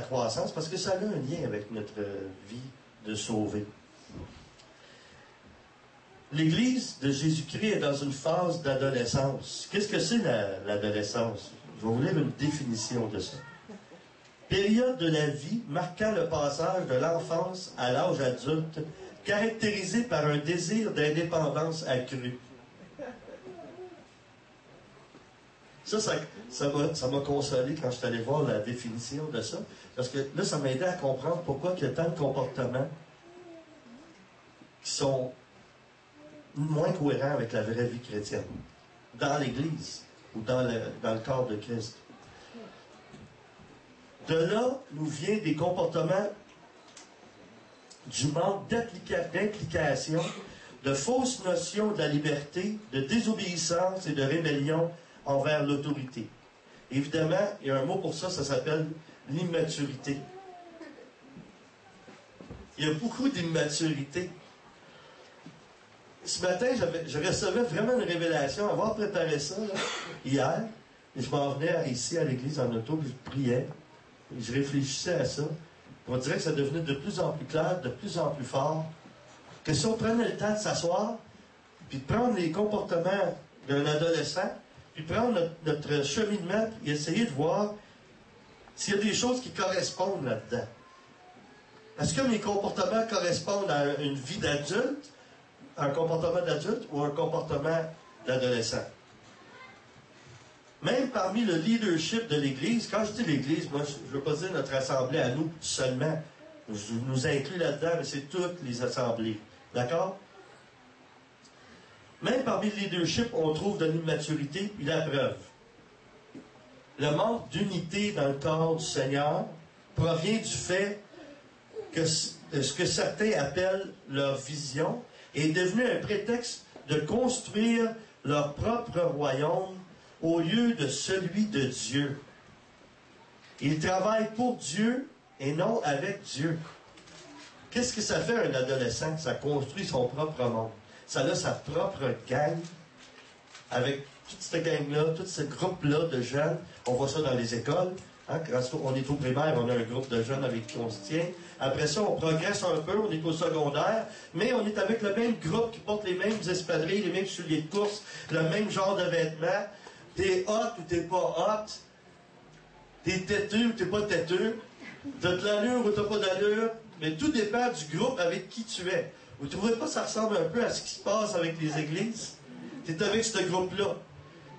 croissance parce que ça a un lien avec notre vie de sauver. L'Église de Jésus-Christ est dans une phase d'adolescence. Qu'est-ce que c'est l'adolescence? Je vais vous lire une définition de ça. Période de la vie marquant le passage de l'enfance à l'âge adulte, caractérisée par un désir d'indépendance accru. Ça m'a consolé quand je suis allé voir la définition de ça, parce que là, ça m'a aidé à comprendre pourquoi il y a tant de comportements qui sont moins cohérents avec la vraie vie chrétienne, dans l'Église ou dans le corps de Christ. De là nous vient des comportements du manque d'implication, de fausses notions de la liberté, de désobéissance et de rébellion envers l'autorité. Évidemment, il y a un mot pour ça, ça s'appelle l'immaturité. Il y a beaucoup d'immaturité. Ce matin, je recevais vraiment une révélation, avoir préparé ça là, hier, et je m'en venais ici à l'église en auto, puis je priais, et je réfléchissais à ça. On dirait que ça devenait de plus en plus clair, de plus en plus fort, que si on prenait le temps de s'asseoir, puis de prendre les comportements d'un adolescent, puis prendre notre cheminement, puis essayer de voir s'il y a des choses qui correspondent là-dedans. Est-ce que mes comportements correspondent à une vie d'adulte, un comportement d'adulte ou un comportement d'adolescent? Même parmi le leadership de l'Église, quand je dis l'Église, moi, je ne veux pas dire notre assemblée à nous seulement. Je nous inclus là-dedans, mais c'est toutes les assemblées. D'accord? Même parmi le leadership, on trouve de l'immaturité, puis la preuve. Le manque d'unité dans le corps du Seigneur provient du fait que ce que certains appellent leur vision est devenu un prétexte de construire leur propre royaume au lieu de celui de Dieu. Ils travaillent pour Dieu et non avec Dieu. Qu'est-ce que ça fait un adolescent? Ça construit son propre monde. Ça a sa propre gang, avec toute cette gang-là, tout ce groupe-là de jeunes. On voit ça dans les écoles. Hein? Quand on est au primaire, on a un groupe de jeunes avec qui on se tient. Après ça, on progresse un peu, on est au secondaire, mais on est avec le même groupe qui porte les mêmes espadrilles, les mêmes souliers de course, le même genre de vêtements. T'es hot ou t'es pas hot. T'es têteux ou t'es pas têteux. T'as de l'allure ou t'as pas d'allure. Mais tout dépend du groupe avec qui tu es. Vous ne trouvez pas que ça ressemble un peu à ce qui se passe avec les églises? T'es avec ce groupe-là.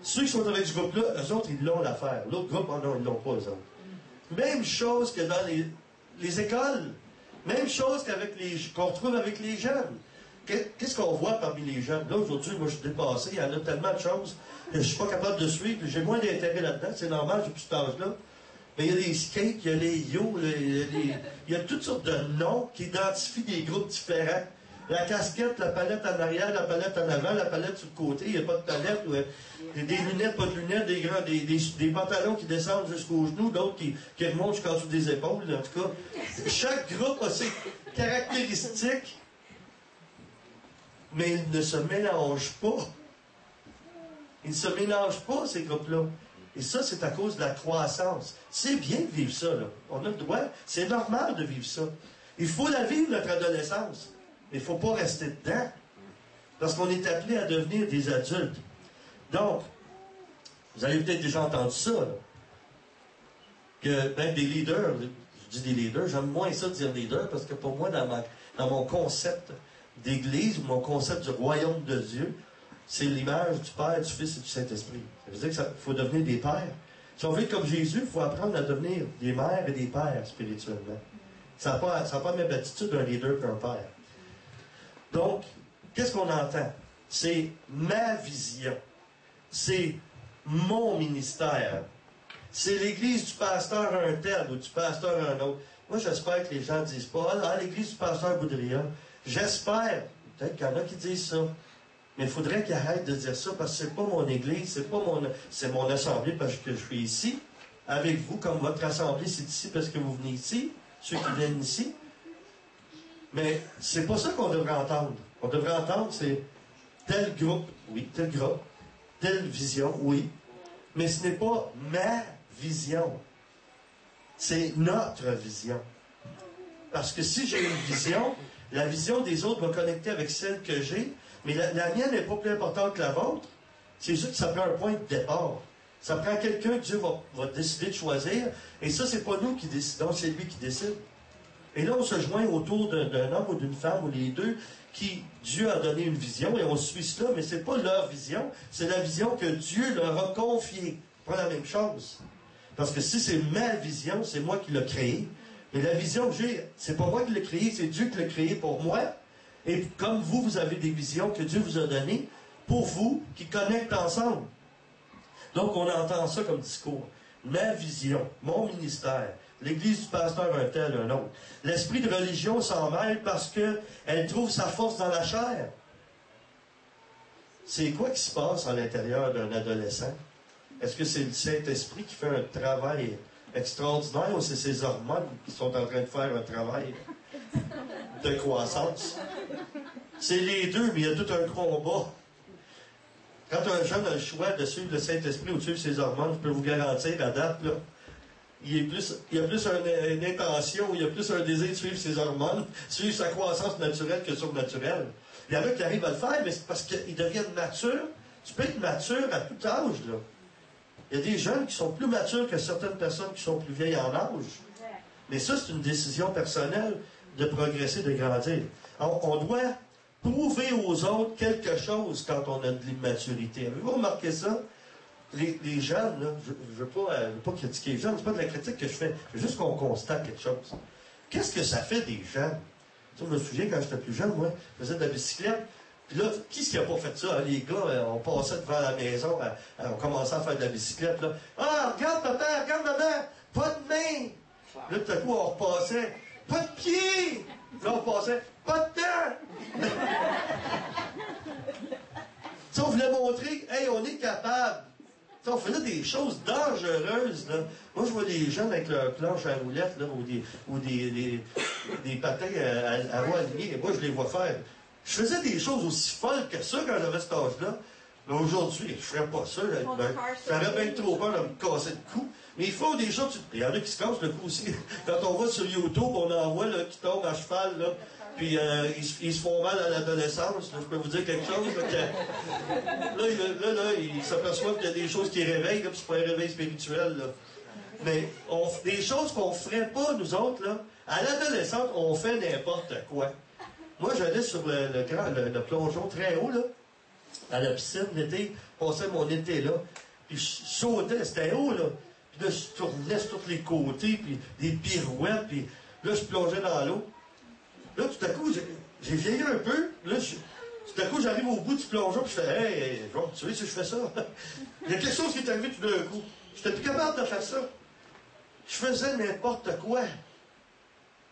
Ceux qui sont avec ce groupe-là, eux autres, ils l'ont l'affaire. L'autre groupe, oh non, ils l'ont pas, eux autres. Même chose que dans les écoles. Même chose qu'on retrouve avec les jeunes. Qu'est-ce qu'on voit parmi les jeunes? Là, aujourd'hui, moi, je suis dépassé. Il y en a tellement de choses que je suis pas capable de suivre. J'ai moins d'intérêt là-dedans. C'est normal, j'ai plus cet âge-là. Mais il y a des skates, il y a les yo, il y a toutes sortes de noms qui identifient des groupes différents. La casquette, la palette en arrière, la palette en avant, la palette sur le côté, il n'y a pas de palette, des lunettes, pas de lunettes, des pantalons qui descendent jusqu'aux genoux, d'autres qui remontent jusqu'en dessous des épaules, en tout cas. Chaque groupe a ses caractéristiques, mais ils ne se mélangent pas. Ils ne se mélangent pas, ces groupes-là. Et ça, c'est à cause de la croissance. C'est bien de vivre ça, là. On a le droit. C'est normal de vivre ça. Il faut la vivre, notre adolescence. Mais il ne faut pas rester dedans. Parce qu'on est appelé à devenir des adultes. Donc, vous avez peut-être déjà entendu ça, là. Que même des leaders, je dis des leaders, j'aime moins ça de dire leader, parce que pour moi, dans mon concept d'église, ou mon concept du royaume de Dieu, c'est l'image du Père, du Fils et du Saint-Esprit. Ça veut dire qu'il faut devenir des pères. Si on veut être comme Jésus, il faut apprendre à devenir des mères et des pères spirituellement. Ça n'a pas la même attitude d'un leader qu'un père. Donc, qu'est-ce qu'on entend? C'est ma vision. C'est mon ministère. C'est l'église du pasteur un tel ou du pasteur un autre. Moi, j'espère que les gens ne disent pas « Ah, l'église du pasteur Boudria ». J'espère. Peut-être qu'il y en a qui disent ça. Mais il faudrait qu'ils arrêtent de dire ça parce que c'est pas mon église, c'est mon assemblée parce que je suis ici, avec vous, comme votre assemblée, c'est ici parce que vous venez ici, ceux qui viennent ici. Mais c'est pas ça qu'on devrait entendre. On devrait entendre, c'est tel groupe, oui, tel groupe, telle vision, oui. Mais ce n'est pas ma vision. C'est notre vision. Parce que si j'ai une vision, la vision des autres va connecter avec celle que j'ai, mais la mienne n'est pas plus importante que la vôtre. C'est juste que ça prend un point de départ. Ça prend quelqu'un que Dieu va décider de choisir, et ça, c'est pas nous qui décidons, c'est lui qui décide. Et là, on se joint autour d'un homme ou d'une femme, ou les deux, qui Dieu a donné une vision, et on suit cela, mais c'est pas leur vision, c'est la vision que Dieu leur a confiée. Pas la même chose. Parce que si c'est ma vision, c'est moi qui l'ai créée. Mais la vision que j'ai, c'est pas moi qui l'ai créée, c'est Dieu qui l'a créée pour moi. Et comme vous, vous avez des visions que Dieu vous a données pour vous, qui connectent ensemble. Donc, on entend ça comme discours. Ma vision, mon ministère, l'église du pasteur un tel, un autre. L'esprit de religion s'en mêle parce qu'elle trouve sa force dans la chair. C'est quoi qui se passe à l'intérieur d'un adolescent? Est-ce que c'est le Saint-Esprit qui fait un travail extraordinaire ou c'est ses hormones qui sont en train de faire un travail de croissance? C'est les deux, mais il y a tout un combat. Quand un jeune a le choix de suivre le Saint-Esprit ou de suivre ses hormones, je peux vous garantir, à date, là, il y a plus une intention, il y a plus un désir de suivre ses hormones, suivre sa croissance naturelle que surnaturelle. Il y en a qui arrivent à le faire, mais c'est parce qu'ils deviennent matures. Tu peux être mature à tout âge, là. Il y a des jeunes qui sont plus matures que certaines personnes qui sont plus vieilles en âge. Mais ça, c'est une décision personnelle de progresser, de grandir. On doit prouver aux autres quelque chose quand on a de l'immaturité. Avez-vous remarqué ça? Les jeunes, là, je ne veux pas critiquer les jeunes, c'est pas de la critique que je fais, c'est juste qu'on constate quelque chose. Qu'est-ce que ça fait des jeunes? Tu sais, je me souviens quand j'étais plus jeune, moi, je faisais de la bicyclette. Puis là, qui n'a pas fait ça? Les gars, on passait devant la maison, on commençait à faire de la bicyclette. Là. Ah, regarde papa, regarde maman, pas de main! Là, tout à coup, on repassait, pas de pied! Là, on passait, pas de dents! Ça, on voulait montrer, hey, on est capable. Ça, on faisait des choses dangereuses, là. Moi, je vois des jeunes avec leur planche à roulettes, là, ou des patins à roues alignées, et moi, je les vois faire. Je faisais des choses aussi folles que ça quand j'avais cet âge-là. Mais aujourd'hui, je ne ferais pas ça. J'aurais bien trop peur de me casser le cou. Mais il faut des choses. Il y en a qui se cassent le cou aussi. Quand on va sur YouTube, on en voit là, qui tombent à cheval, là, puis ils se font mal à l'adolescence. Je peux vous dire quelque chose. Là, ils s'aperçoivent qu'il y a des choses qui réveillent, là, puis c'est pas un réveil spirituel. Là. Mais des choses qu'on ne ferait pas, nous autres, là, à l'adolescence, on fait n'importe quoi. Moi, j'allais sur le plongeon très haut, là, à la piscine l'été, passais mon été là, puis je sautais, c'était haut, là. Puis là, je tournais sur tous les côtés, puis des pirouettes, puis là, je plongeais dans l'eau. Là, tout à coup, j'ai vieilli un peu, là, tout à coup, j'arrive au bout du plongeon, puis je fais, hey, je vais me tuer si je fais ça. Il y a quelque chose qui est arrivé tout d'un coup. Je n'étais plus capable de faire ça. Je faisais n'importe quoi.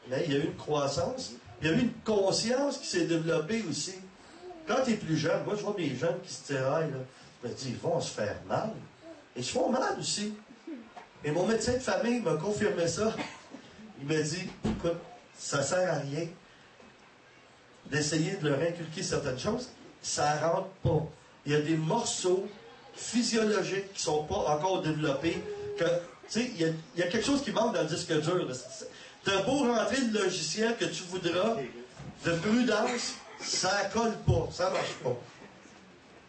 Mais il y a eu une croissance. Il y a eu une conscience qui s'est développée aussi. Quand tu es plus jeune, moi je vois mes jeunes qui se tiraillent, là, je me dis, ils vont se faire mal. Et ils se font mal aussi. Et mon médecin de famille m'a confirmé ça. Il m'a dit, écoute, ça sert à rien d'essayer de leur inculquer certaines choses. Ça ne rentre pas. Il y a des morceaux physiologiques qui ne sont pas encore développés. Tu sais, il y a quelque chose qui manque dans le disque dur. T'as beau rentrer le logiciel que tu voudras, de prudence, ça colle pas, ça marche pas.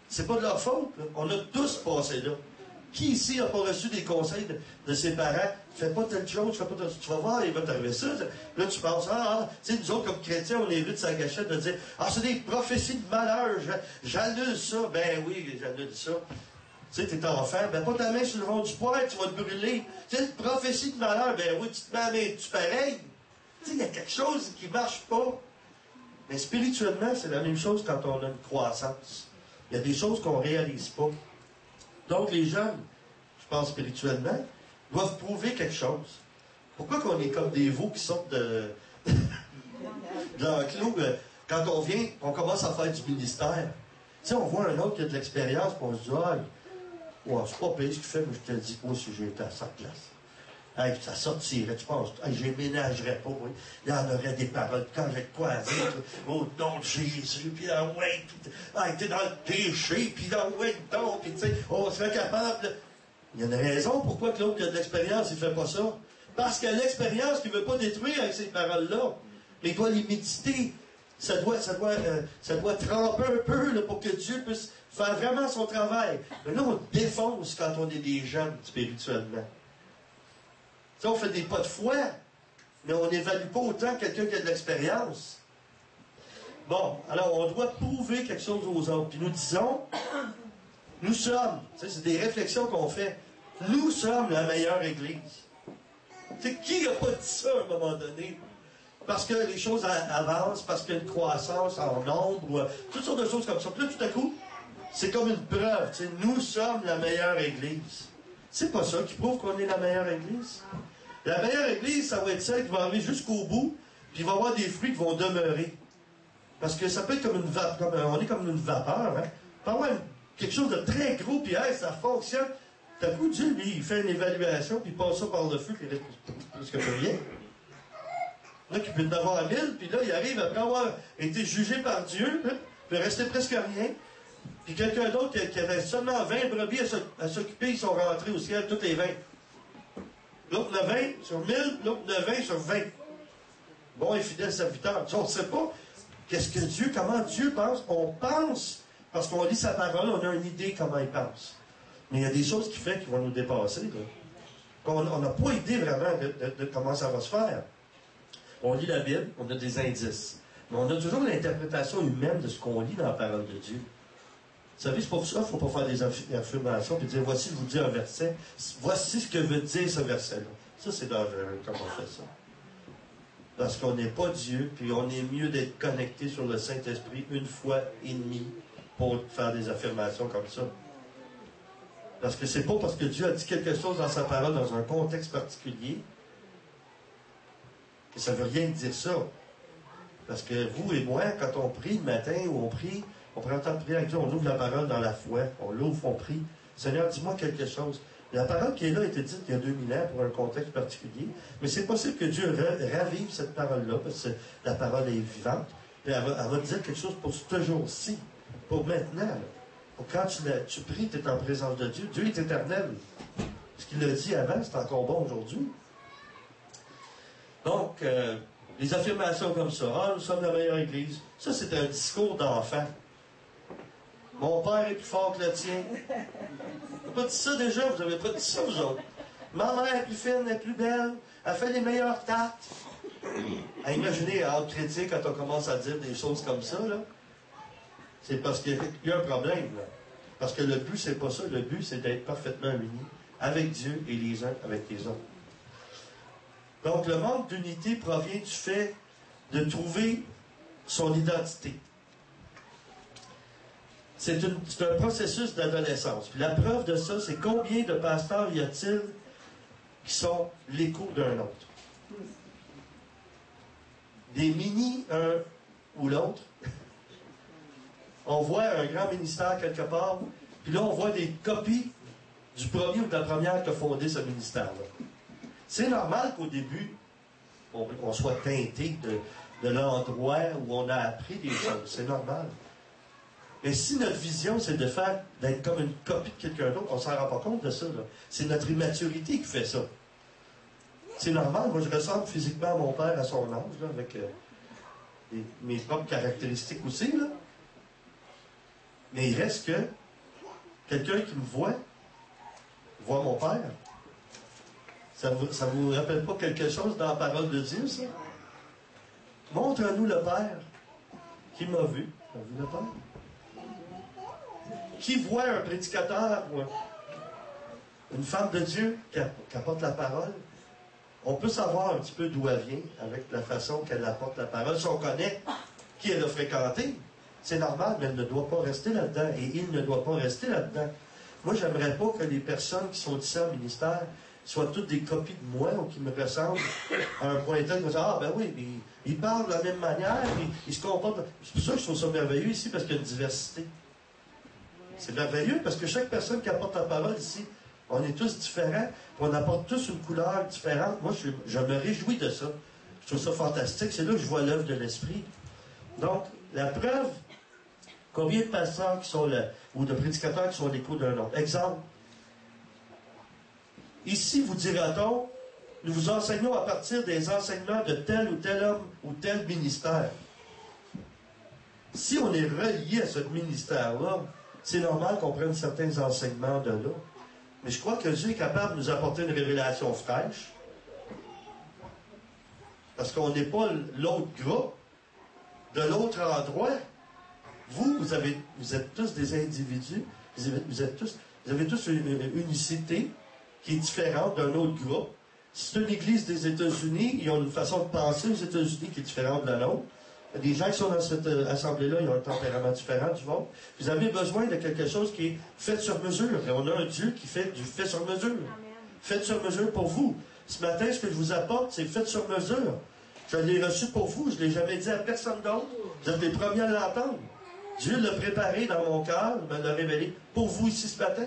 C'est pas de leur faute, là. On a tous passé là. Qui ici n'a pas reçu des conseils de ses parents? Fais pas telle chose, fais pas telle chose. Tu vas voir, il va t'arriver ça. Là, tu penses, tu sais, nous autres, comme chrétiens, on évite sa gâchette de dire, c'est des prophéties de malheur, j'annule ça. Ben oui, j'annule ça. Tu sais, t'es enfant, ben pas ta main sur le rond du poêle, tu vas te brûler. Tu sais, une prophétie de malheur, ben oui, tu te mets la main, tu pareil. Tu sais, il y a quelque chose qui marche pas. Mais spirituellement, c'est la même chose quand on a une croissance. Il y a des choses qu'on ne réalise pas. Donc, les jeunes, je pense spirituellement, doivent prouver quelque chose. Pourquoi qu'on est comme des veaux qui sortent de l'enclos? Quand on vient, on commence à faire du ministère. Tu sais, on voit un autre qui a de l'expérience, puis on se dit, c'est pas pire ce qu'il fait, mais je te le dis pas si j'étais à sa place. Hey, ça sortirait, tu penses, hey, je ménagerais pas, oui. Il y en aurait des paroles, quand j'ai de quoi à dire, au nom de Jésus, puis là, ouais, t'es dans le péché, puis là, ouais, puis tu sais, on serait capable. Il y a une raison pourquoi que l'autre qui a de l'expérience, il fait pas ça. Parce qu'il y a l'expérience qu'il ne veut pas détruire avec ces paroles-là. Mais il doit les méditer. Ça doit tremper un peu là, pour que Dieu puisse faire vraiment son travail. Mais là, on défonce quand on est des jeunes spirituellement. Ça, on fait des pas de foi, mais on n'évalue pas autant quelqu'un qui a de l'expérience. Bon, alors on doit prouver quelque chose aux autres. Puis nous disons, nous sommes, c'est des réflexions qu'on fait, nous sommes la meilleure Église. C'est qui n'a pas dit ça à un moment donné? Parce que les choses avancent, parce qu'il y a une croissance en nombre, ou toutes sortes de choses comme ça. Puis là, tout à coup, c'est comme une preuve. Nous sommes la meilleure Église. C'est pas ça qui prouve qu'on est la meilleure Église. La meilleure Église, ça va être celle qui va arriver jusqu'au bout, puis il va y avoir des fruits qui vont demeurer. Parce que ça peut être comme une vapeur, on est comme une vapeur, hein. Il peut y avoir quelque chose de très gros, puis hey, ça fonctionne. Tout à coup, Dieu, lui, il fait une évaluation, puis il passe ça par le feu, puis il reste plus que rien. Là, il peut en avoir 1000, puis là, il arrive après avoir été jugé par Dieu, hein, puis rester presque rien. Puis quelqu'un d'autre qui avait seulement 20 brebis à s'occuper, ils sont rentrés au ciel, toutes les 20. L'autre de 20 sur 1000, l'autre de 20 sur 20. Bon et fidèle serviteur. On ne sait pas comment Dieu pense. On pense, parce qu'on lit sa parole, on a une idée comment il pense. Mais il y a des choses qu'il fait qui vont nous dépasser. On n'a pas idée vraiment de comment ça va se faire. On lit la Bible, on a des indices. Mais on a toujours l'interprétation humaine de ce qu'on lit dans la parole de Dieu. Vous savez, c'est pour ça qu'il ne faut pas faire des affirmations et dire, voici, je vous dis un verset, voici ce que veut dire ce verset-là. Ça, c'est dangereux quand on fait ça. Parce qu'on n'est pas Dieu, puis on est mieux d'être connecté sur le Saint-Esprit une fois et demie pour faire des affirmations comme ça. Parce que c'est pas parce que Dieu a dit quelque chose dans sa parole dans un contexte particulier que ça ne veut rien dire ça. Parce que vous et moi, quand on prie le matin ou on prend le temps de prier avec Dieu, on ouvre la parole dans la foi, on l'ouvre, on prie. Seigneur, dis-moi quelque chose. La parole qui est là a été dite il y a 2000 ans pour un contexte particulier, mais c'est possible que Dieu ravive cette parole-là, parce que la parole est vivante, et elle va te dire quelque chose pour ce jour-ci, pour maintenant. Là. Pour quand tu pries, tu es en présence de Dieu. Dieu est éternel. Ce qu'il a dit avant, c'est encore bon aujourd'hui. Donc, les affirmations comme ça, nous sommes la meilleure Église, ça c'est un discours d'enfant. Mon père est plus fort que le tien. Vous n'avez pas dit ça déjà, vous n'avez pas dit ça, vous autres. Ma mère est plus fine, est plus belle, elle fait les meilleures tartes. Imaginez, en critique, quand on commence à dire des choses comme ça, là, c'est parce qu'il y a un problème, là. Parce que le but, c'est pas ça. Le but, c'est d'être parfaitement unis avec Dieu et les uns avec les autres. Donc, le manque d'unité provient du fait de trouver son identité. C'est un processus d'adolescence. Puis la preuve de ça, c'est combien de pasteurs y a-t-il qui sont l'écho d'un autre? Des mini, un ou l'autre. On voit un grand ministère quelque part, puis là, on voit des copies du premier ou de la première qui a fondé ce ministère-là. C'est normal qu'au début, on soit teinté de l'endroit où on a appris des choses. C'est normal. Mais si notre vision, c'est d'être comme une copie de quelqu'un d'autre, on ne s'en rend pas compte de ça. C'est notre immaturité qui fait ça. C'est normal. Moi, je ressemble physiquement à mon père à son âge, là, avec mes propres caractéristiques aussi. Là. Mais il reste que quelqu'un qui me voit mon père. Ça vous rappelle pas quelque chose dans la parole de Dieu, ça? Montre-nous le Père. Qui m'a vu? T'as vu le Père? Qui voit un prédicateur ou une femme de Dieu qui apporte la parole? On peut savoir un petit peu d'où elle vient avec la façon qu'elle apporte la parole. Si on connaît qui elle a fréquenté, c'est normal, mais elle ne doit pas rester là-dedans. Et il ne doit pas rester là-dedans. Moi, j'aimerais pas que les personnes qui sont ici en ministère soient toutes des copies de moi ou qui me ressemblent à un point tel. Ah, ben oui, mais ils parlent de la même manière, ils se comportent. C'est pour ça que je trouve ça merveilleux ici, parce qu'il y a une diversité. C'est merveilleux, parce que chaque personne qui apporte la parole ici, on est tous différents, on apporte tous une couleur différente. Moi, je me réjouis de ça. Je trouve ça fantastique. C'est là que je vois l'œuvre de l'Esprit. Donc, la preuve, combien de pasteurs qui sont là, ou de prédicateurs qui sont l'écho d'un autre. Exemple. Ici, vous dira-t-on, nous vous enseignons à partir des enseignements de tel ou tel homme ou tel ministère. Si on est relié à ce ministère-là, c'est normal qu'on prenne certains enseignements de là. Mais je crois que Dieu est capable de nous apporter une révélation fraîche. Parce qu'on n'est pas l'autre groupe. De l'autre endroit, vous êtes tous des individus. Vous avez tous une unicité qui est différente d'un autre groupe. C'est une église des États-Unis, ils ont une façon de penser aux États-Unis qui est différente de la nôtre. Les gens qui sont dans cette assemblée-là, ils ont un tempérament différent du vôtre. Vous avez besoin de quelque chose qui est fait sur mesure. Et on a un Dieu qui fait du fait sur mesure. Amen. Fait sur mesure pour vous. Ce matin, ce que je vous apporte, c'est fait sur mesure. Je l'ai reçu pour vous, je ne l'ai jamais dit à personne d'autre. Vous êtes les premiers à l'entendre. Dieu l'a préparé dans mon cœur, me l'a révélé pour vous ici ce matin.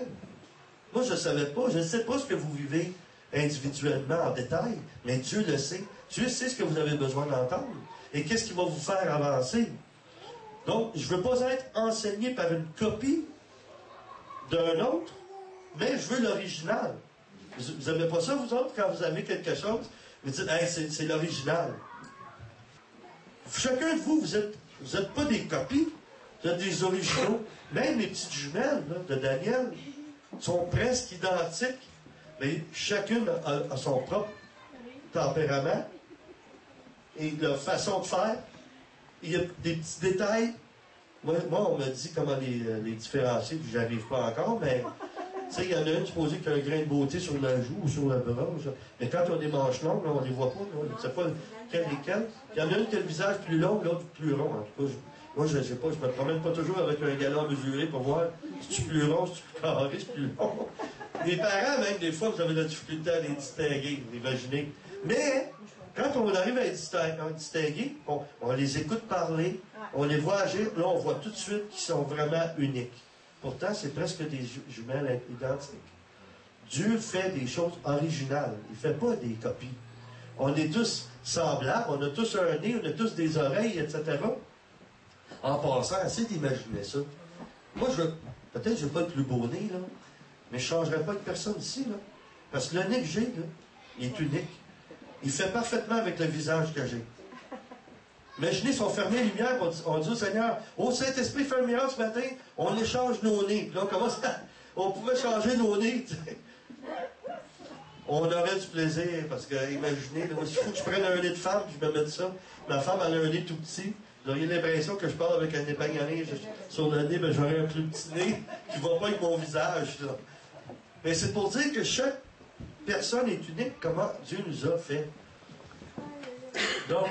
Moi, je ne savais pas, je ne sais pas ce que vous vivez individuellement en détail, mais Dieu le sait. Dieu sait ce que vous avez besoin d'entendre et qu'est-ce qui va vous faire avancer. Donc, je ne veux pas être enseigné par une copie d'un autre, mais je veux l'original. Vous n'aimez pas ça, vous autres, quand vous avez quelque chose, vous dites, hey, c'est l'original. Chacun de vous, vous êtes pas des copies, vous êtes des originaux. Même les petites jumelles là, de Daniel sont presque identiques, mais chacune a son propre tempérament et leur façon de faire. Il y a des petits détails. Moi on me dit comment les différencier, puis j'arrive pas encore, mais tu sais, il y en a une supposée qui a un grain de beauté sur la joue ou sur le bras. Mais quand on a des manches longues, là, on les voit pas. Là, on ne sait pas quelle est quelle. Il y en a une qui a le visage plus long, l'autre plus rond. En tout cas, moi, je ne sais pas, je me promène pas toujours avec un galant mesuré pour voir si tu es plus rond, si tu es plus carré, si tu es plus long. Les parents, même, des fois, vous avez de la difficulté à les distinguer, vous imaginez. Mais, quand on arrive à les distinguer, on les écoute parler, on les voit agir, là, on voit tout de suite qu'ils sont vraiment uniques. Pourtant, c'est presque des jumelles identiques. Dieu fait des choses originales. Il ne fait pas des copies. On est tous semblables, on a tous un nez, on a tous des oreilles, etc. En passant, essayez d'imaginer ça. Moi, peut-être que je n'ai pas le plus beau nez, là, mais je ne changerai pas de personne ici, là. Parce que le nez que j'ai, là, il est unique. Il fait parfaitement avec le visage que j'ai. Imaginez si on fermait les lumières, on dit au Seigneur, ô Saint-Esprit, fais un miracle ce matin, on échange nos nez. Puis là, on pouvait changer nos nez. On aurait du plaisir, parce que, imaginez, il faut que je prenne un nez de femme, puis je me mette ça. Ma femme, elle a un nez tout petit. Vous auriez l'impression que je parle avec un épagnoné sur le nez, ben j'aurais un plus petit nez qui ne va pas avec mon visage. Là. Mais c'est pour dire que chaque personne est unique, comment Dieu nous a fait. Donc,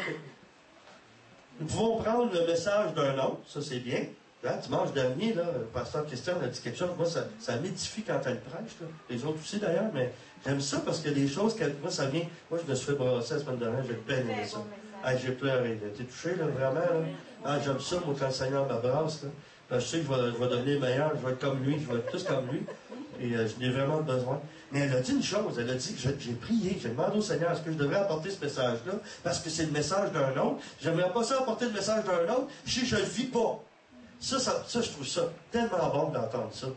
nous pouvons prendre le message d'un autre, ça c'est bien. Là, dimanche dernier, là, le pasteur Christian a dit quelque chose, moi ça m'édifie quand elle prêche, là. Les autres aussi d'ailleurs, mais j'aime ça parce que des choses, moi ça vient, moi je me suis fait brasser la semaine dernière, j'ai peine aimé ça. Ah, j'ai pleuré, t'es touché là, vraiment, là. Ah, j'aime ça, moi quand le Seigneur m'abrace, là. Ben, je sais que je vais devenir meilleur, je vais être comme lui, je vais être plus comme lui, et je n'ai vraiment besoin. Mais elle a dit une chose, elle a dit que j'ai prié, j'ai demandé au Seigneur, est-ce que je devrais apporter ce message-là, parce que c'est le message d'un autre. J'aimerais pas ça apporter le message d'un autre, je le vis pas. Ça, je trouve ça tellement bon d'entendre ça.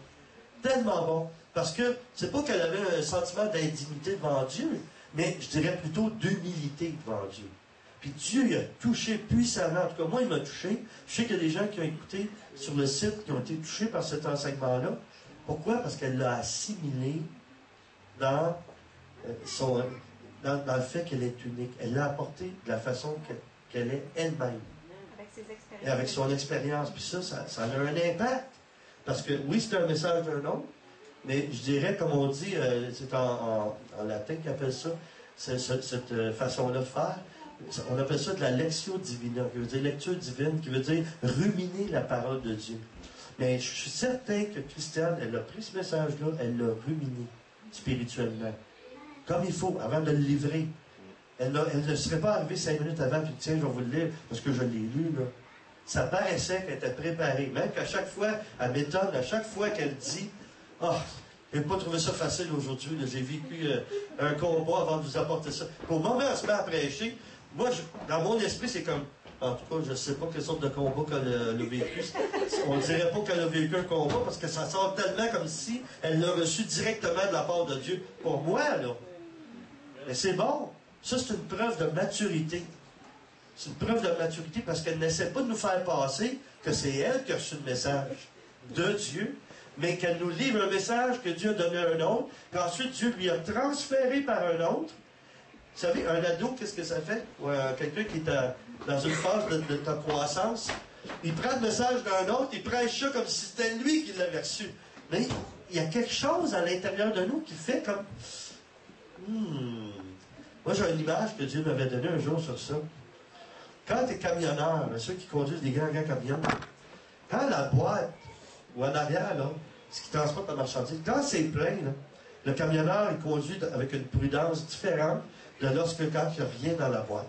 Tellement bon. Parce que c'est pas qu'elle avait un sentiment d'indignité devant Dieu, mais je dirais plutôt d'humilité devant Dieu. Puis Dieu, il a touché puissamment. En tout cas, moi, il m'a touché. Je sais qu'il y a des gens qui ont écouté sur le site, qui ont été touchés par cet enseignement-là. Pourquoi? Parce qu'elle l'a assimilé dans le fait qu'elle est unique. Elle l'a apporté de la façon qu'elle est elle-même. Avec ses expériences. Et avec son expérience. Puis ça a un impact. Parce que, oui, c'est un message d'un autre, mais je dirais, comme on dit, c'est en latin qu'ils appellent ça, cette façon-là de faire, on appelle ça de la lectio divina, qui veut dire lecture divine, qui veut dire ruminer la parole de Dieu. Mais je suis certain que Christiane, elle a pris ce message-là, elle l'a ruminé spirituellement. Comme il faut, avant de le livrer. Elle ne serait pas arrivée 5 minutes avant, puis tiens, je vais vous le lire, parce que je l'ai lu, là. Ça paraissait qu'elle était préparée. Même qu'à chaque fois, elle m'étonne, à chaque fois qu'elle dit « Ah, je n'ai pas trouvé ça facile aujourd'hui, j'ai vécu un combat avant de vous apporter ça. » Au moment où elle se met à prêcher, moi, dans mon esprit, c'est comme, en tout cas, je ne sais pas quelle sorte de combat qu'elle a vécu. On ne dirait pas qu'elle a vécu un combat parce que ça sort tellement comme si elle l'a reçu directement de la part de Dieu. Pour moi, là, Mais c'est bon. Ça, c'est une preuve de maturité. C'est une preuve de maturité parce qu'elle n'essaie pas de nous faire passer que c'est elle qui a reçu le message de Dieu, mais qu'elle nous livre un message que Dieu a donné à un autre, qu'ensuite Dieu lui a transféré par un autre. Vous savez, un ado, qu'est-ce que ça fait? Ou quelqu'un qui est dans une phase de croissance, il prend le message d'un autre, il prêche ça comme si c'était lui qui l'avait reçu. Mais il y a quelque chose à l'intérieur de nous qui fait comme... Moi, j'ai une image que Dieu m'avait donnée un jour sur ça. Quand tu es camionneur, ceux qui conduisent des grands camions, quand la boîte, ou en arrière, là, ce qui transporte la marchandise, quand c'est plein, là, le camionneur, il conduit avec une prudence différente de quand il n'y a rien dans la boîte.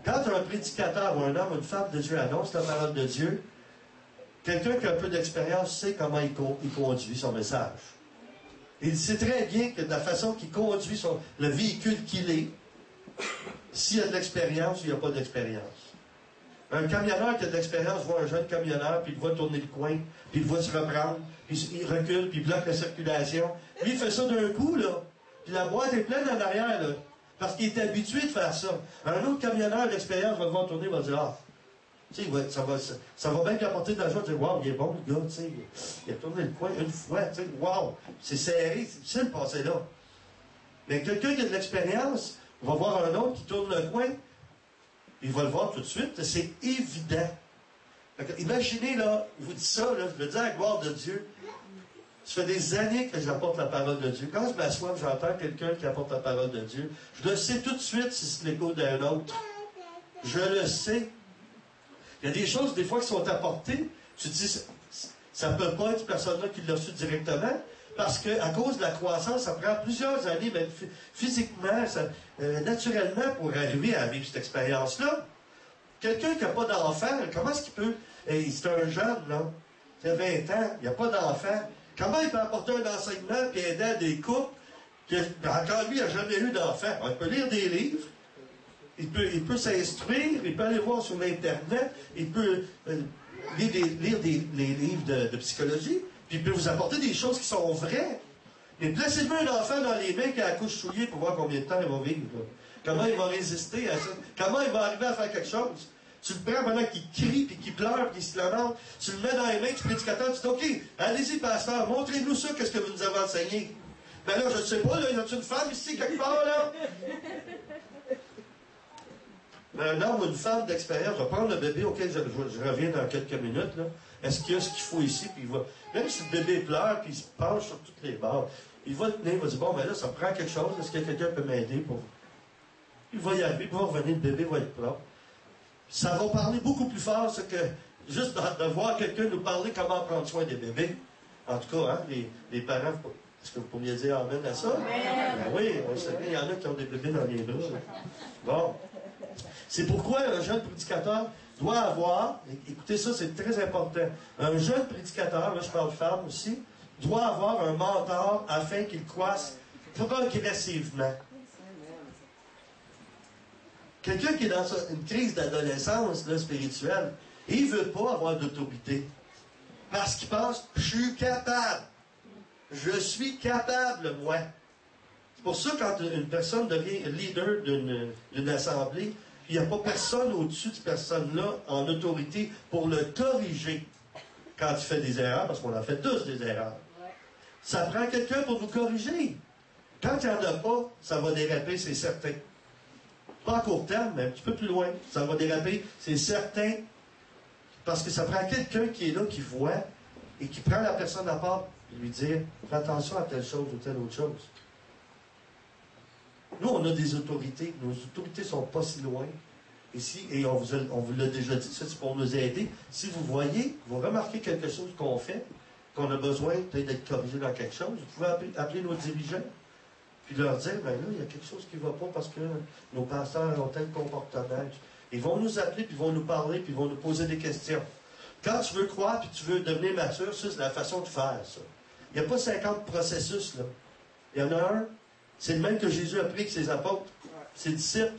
Quand un prédicateur ou un homme ou une femme de Dieu annonce la parole de Dieu, quelqu'un qui a un peu d'expérience sait comment il conduit son message. Il sait très bien que de la façon qu'il conduit le véhicule qu'il est, s'il y a de l'expérience ou il n'y a pas d'expérience. Un camionneur qui a de l'expérience voit un jeune camionneur, puis il voit tourner le coin, puis il voit se reprendre, puis il recule, puis il bloque la circulation. Lui, il fait ça d'un coup, là. Puis la boîte est pleine en arrière, là. Parce qu'il est habitué de faire ça. Un autre camionneur d'expérience va le voir tourner, va dire, ah, tu sais, ça va bien lui apporter de la joie, de dire, waouh, il est bon, le gars, tu sais. Il a tourné le coin une fois, tu sais, waouh, c'est serré, c'est difficile de passer là. Mais quelqu'un qui a de l'expérience va voir un autre qui tourne le coin, il va le voir tout de suite, c'est évident. Imaginez, là, je vous dis ça, là, je le dis à la gloire de Dieu. Ça fait des années que j'apporte la parole de Dieu. Quand je m'assois, j'entends quelqu'un qui apporte la parole de Dieu. Je le sais tout de suite si c'est l'écho d'un autre. Je le sais. Il y a des choses, des fois, qui sont apportées. Tu te dis, ça ne peut pas être cette personne-là qui l'a reçu directement. Parce qu'à cause de la croissance, ça prend plusieurs années, même physiquement, naturellement, pour arriver à vivre cette expérience-là. Quelqu'un qui n'a pas d'enfant, comment est-ce qu'il peut... c'est un jeune, là. Il a 20 ans, il n'a pas d'enfant. Comment il peut apporter un enseignement et aider à des couples qui, encore lui, n'a jamais eu d'enfant? Il peut lire des livres, il peut s'instruire, il peut aller voir sur l'Internet, il peut lire des livres de psychologie, puis il peut vous apporter des choses qui sont vraies. Mais placez-vous un enfant dans les mains qui a la couche souillée pour voir combien de temps il va vivre. Là. Comment il va résister à ça? Comment il va arriver à faire quelque chose? Tu le prends pendant qu'il crie, puis qu'il pleure, puis qu'il se lamente. Tu le mets dans les mains du prédicateur, tu dis, OK, allez-y, pasteur, montrez-nous ça, qu'est-ce que vous nous avez enseigné. Ben là, je ne sais pas, là, y a-t-il une femme ici, quelque part, là? Un homme ou une femme d'expérience va prendre le bébé auquel je reviens dans quelques minutes, là. Est-ce qu'il y a ce qu'il faut ici, puis il va... Même si le bébé pleure, puis il se penche sur toutes les barres, il va tenir, il va dire, bon, ben là, ça prend quelque chose, est-ce que quelqu'un peut m'aider pour... Il va y arriver, il va revenir, le bébé va être propre. Ça va parler beaucoup plus fort, ce que juste de voir quelqu'un nous parler comment prendre soin des bébés. En tout cas, hein, les parents, est-ce que vous pourriez dire amen à ça? Ben oui, on sait bien, il y en a qui ont des bébés dans les bras. Bon. C'est pourquoi un jeune prédicateur doit avoir, écoutez ça, c'est très important, un jeune prédicateur, là je parle femme aussi, doit avoir un mentor afin qu'il croisse progressivement. Quelqu'un qui est dans une crise d'adolescence là, spirituelle, il ne veut pas avoir d'autorité. Parce qu'il pense, je suis capable. Je suis capable, moi. C'est pour ça, quand une personne devient leader d'une assemblée, il n'y a pas personne au-dessus de cette personne-là en autorité pour le corriger quand il fait des erreurs, parce qu'on en fait tous des erreurs. Ça prend quelqu'un pour nous corriger. Quand il n'y en a pas, ça va déraper, c'est certain. Pas à court terme, mais un petit peu plus loin. Ça va déraper, c'est certain. Parce que ça prend quelqu'un qui est là, qui voit, et qui prend la personne à part, et lui dire, fais attention à telle chose ou telle autre chose. Nous, on a des autorités. Nos autorités ne sont pas si loin. Et on vous l'a déjà dit, ça, c'est pour nous aider. Si vous voyez, vous remarquez quelque chose qu'on fait, qu'on a besoin peut-être d'être corrigé dans quelque chose, vous pouvez appeler nos dirigeants. Puis leur dire, ben là, il y a quelque chose qui ne va pas parce que nos pasteurs ont tel comportement. Ils vont nous appeler, puis ils vont nous parler, puis ils vont nous poser des questions. Quand tu veux croire, puis tu veux devenir mature, ça, c'est la façon de faire, ça. Il n'y a pas 50 processus, là. Il y en a un, c'est le même que Jésus a pris avec ses apôtres, ses disciples.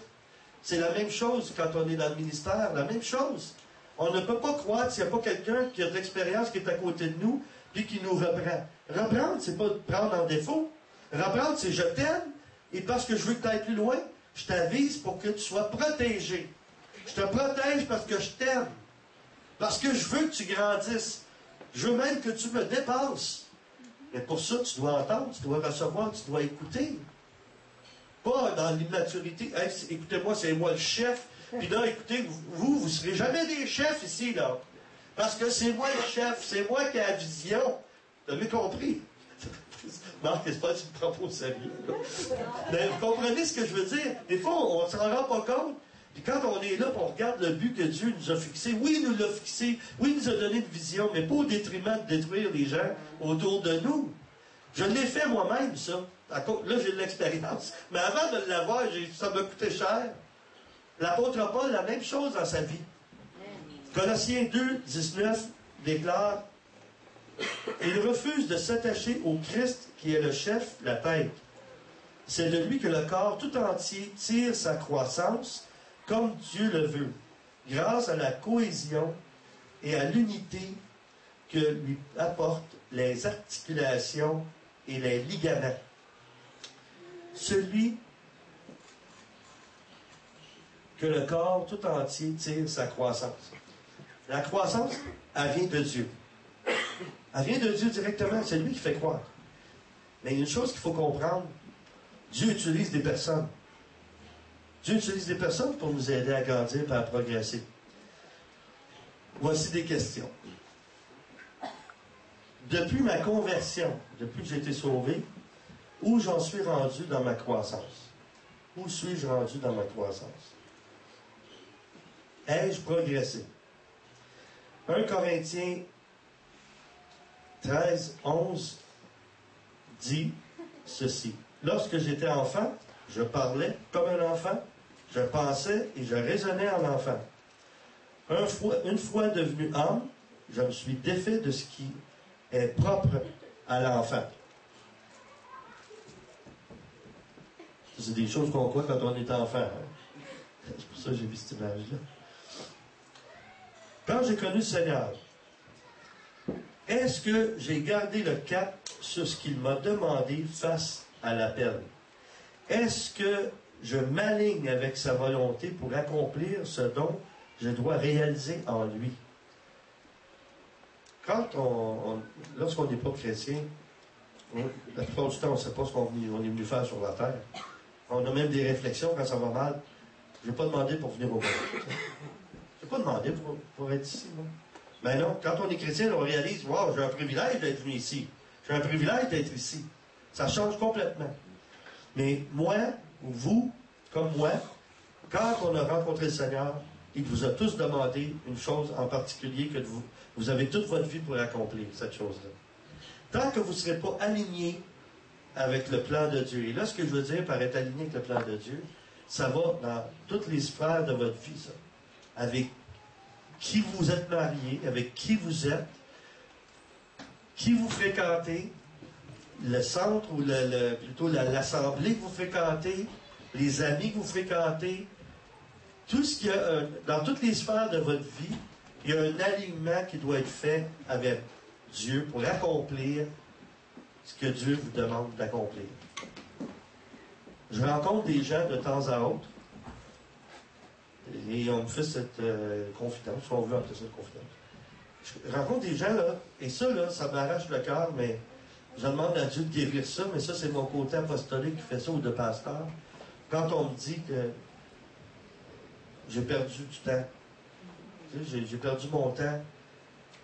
C'est la même chose quand on est dans le ministère, la même chose. On ne peut pas croire s'il n'y a pas quelqu'un qui a de l'expérience, qui est à côté de nous, puis qui nous reprend. Reprendre, c'est pas prendre en défaut. Reprendre, c'est je t'aime, Et parce que je veux que tu ailles plus loin, je t'avise pour que tu sois protégé. Je te protège parce que je t'aime. Parce que je veux que tu grandisses. Je veux même que tu me dépasses. Mais pour ça, tu dois entendre, tu dois recevoir, tu dois écouter. Pas dans l'immaturité. Hey, écoutez-moi, c'est moi le chef. Puis là, écoutez, vous ne serez jamais des chefs ici, là. Parce que c'est moi le chef, c'est moi qui ai la vision. Vous avez compris? Non, c'est pas que tu me prends pas au sérieux. Mais vous comprenez ce que je veux dire? Des fois, on ne s'en rend pas compte. Puis quand on est là, on regarde le but que Dieu nous a fixé. Oui, il nous l'a fixé. Oui, il nous a donné une vision, mais pas au détriment de détruire les gens autour de nous. Je l'ai fait moi-même, ça. Là, j'ai de l'expérience. Mais avant de l'avoir, ça m'a coûté cher. L'apôtre Paul, la même chose dans sa vie. Colossiens 2, 19 déclare: il refuse de s'attacher au Christ qui est le chef, la tête. C'est de lui que le corps tout entier tire sa croissance comme Dieu le veut, grâce à la cohésion et à l'unité que lui apportent les articulations et les ligaments. Celui que le corps tout entier tire sa croissance. La croissance, elle vient de Dieu. Elle vient de Dieu directement, c'est lui qui fait croître. Mais il y a une chose qu'il faut comprendre, Dieu utilise des personnes. Dieu utilise des personnes pour nous aider à grandir et à progresser. Voici des questions. Depuis ma conversion, depuis que j'ai été sauvé, où j'en suis rendu dans ma croissance? Où suis-je rendu dans ma croissance? Ai-je progressé? 1 Corinthiens 13, 11 dit ceci. Lorsque j'étais enfant, je parlais comme un enfant, je pensais et je raisonnais en enfant. Une fois devenu homme, je me suis défait de ce qui est propre à l'enfant. C'est des choses qu'on croit quand on est enfant. Hein? C'est pour ça que j'ai vu cette image-là. Quand j'ai connu le Seigneur, est-ce que j'ai gardé le cap sur ce qu'il m'a demandé face à l'appel? Est-ce que je m'aligne avec sa volonté pour accomplir ce dont je dois réaliser en lui? Quand lorsqu'on n'est pas chrétien, la plupart du temps, on ne sait pas ce qu'on est venu faire sur la terre. On a même des réflexions quand ça va mal. Je n'ai pas demandé pour venir au monde. Je n'ai pas demandé pour être ici, moi. Mais non, quand on est chrétien, on réalise, wow, j'ai un privilège d'être venu ici. J'ai un privilège d'être ici. Ça change complètement. Mais moi, ou vous, comme moi, quand on a rencontré le Seigneur, il vous a tous demandé une chose en particulier que vous avez toute votre vie pour accomplir cette chose-là. Tant que vous ne serez pas aligné avec le plan de Dieu, et là, ce que je veux dire par être aligné avec le plan de Dieu, ça va dans toutes les sphères de votre vie, ça. Avec qui vous êtes marié, avec qui vous êtes, qui vous fréquentez, le centre ou plutôt l'assemblée que vous fréquentez, les amis que vous fréquentez, tout ce qu'il y a, dans toutes les sphères de votre vie, il y a un alignement qui doit être fait avec Dieu pour accomplir ce que Dieu vous demande d'accomplir. Je rencontre des gens de temps à autre et on me fait cette confidence, si on veut appeler ça une confidence. Je rencontre des gens, là, et ça, là, ça m'arrache le cœur, mais je demande à Dieu de guérir ça, mais ça, c'est mon côté apostolique qui fait ça, ou de pasteur. Quand on me dit que j'ai perdu du temps, tu sais, j'ai perdu mon temps,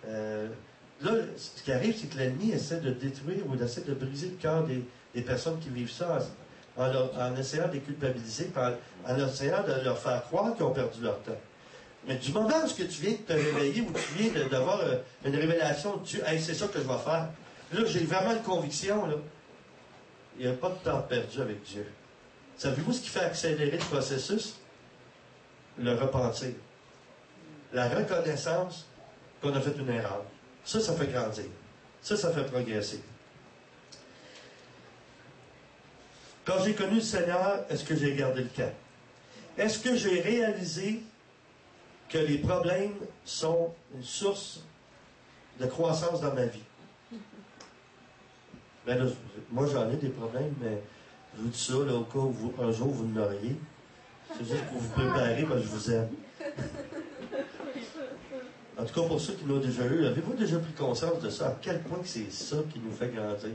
là, ce qui arrive, c'est que l'ennemi essaie de détruire ou essaie de briser le cœur des personnes qui vivent ça en essayant de les culpabiliser, en essayant de leur faire croire qu'ils ont perdu leur temps. Mais du moment où tu viens de te réveiller, où tu viens d'avoir une révélation de Dieu, hey, c'est ça que je vais faire. Là, j'ai vraiment une conviction, là. Il n'y a pas de temps perdu avec Dieu. Savez-vous ce qui fait accélérer le processus? Le repentir. La reconnaissance qu'on a fait une erreur. Ça fait grandir. Ça fait progresser. Quand j'ai connu le Seigneur, est-ce que j'ai gardé le cap? Est-ce que j'ai réalisé que les problèmes sont une source de croissance dans ma vie? Ben là, moi, j'en ai des problèmes, mais Je vous dis ça, là, au cas où un jour vous n'auriez. C'est juste pour vous préparer, parce que je vous aime. En tout cas, pour ceux qui l'ont déjà eu, avez-vous déjà pris conscience de ça? À quel point que c'est ça qui nous fait grandir?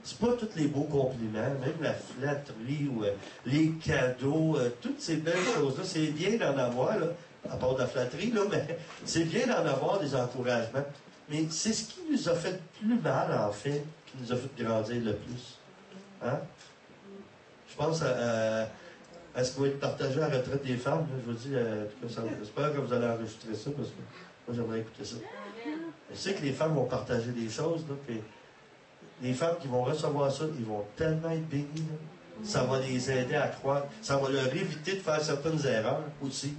C'est pas tous les beaux compliments, même la flatterie ou les cadeaux, toutes ces belles choses-là. C'est bien d'en avoir, là, à part de la flatterie, là, mais c'est bien d'en avoir des encouragements. Mais c'est ce qui nous a fait le plus mal, en fait, qui nous a fait grandir le plus. Hein? Je pense à ce qui va être partagé à la retraite des femmes. Là, je vous dis, en tout cas, j'espère que vous allez enregistrer ça, parce que moi, j'aimerais écouter ça. Je sais que les femmes vont partager des choses, là, puis les femmes qui vont recevoir ça, ils vont tellement être bénies. Là. Ça va les aider à croire. Ça va leur éviter de faire certaines erreurs aussi,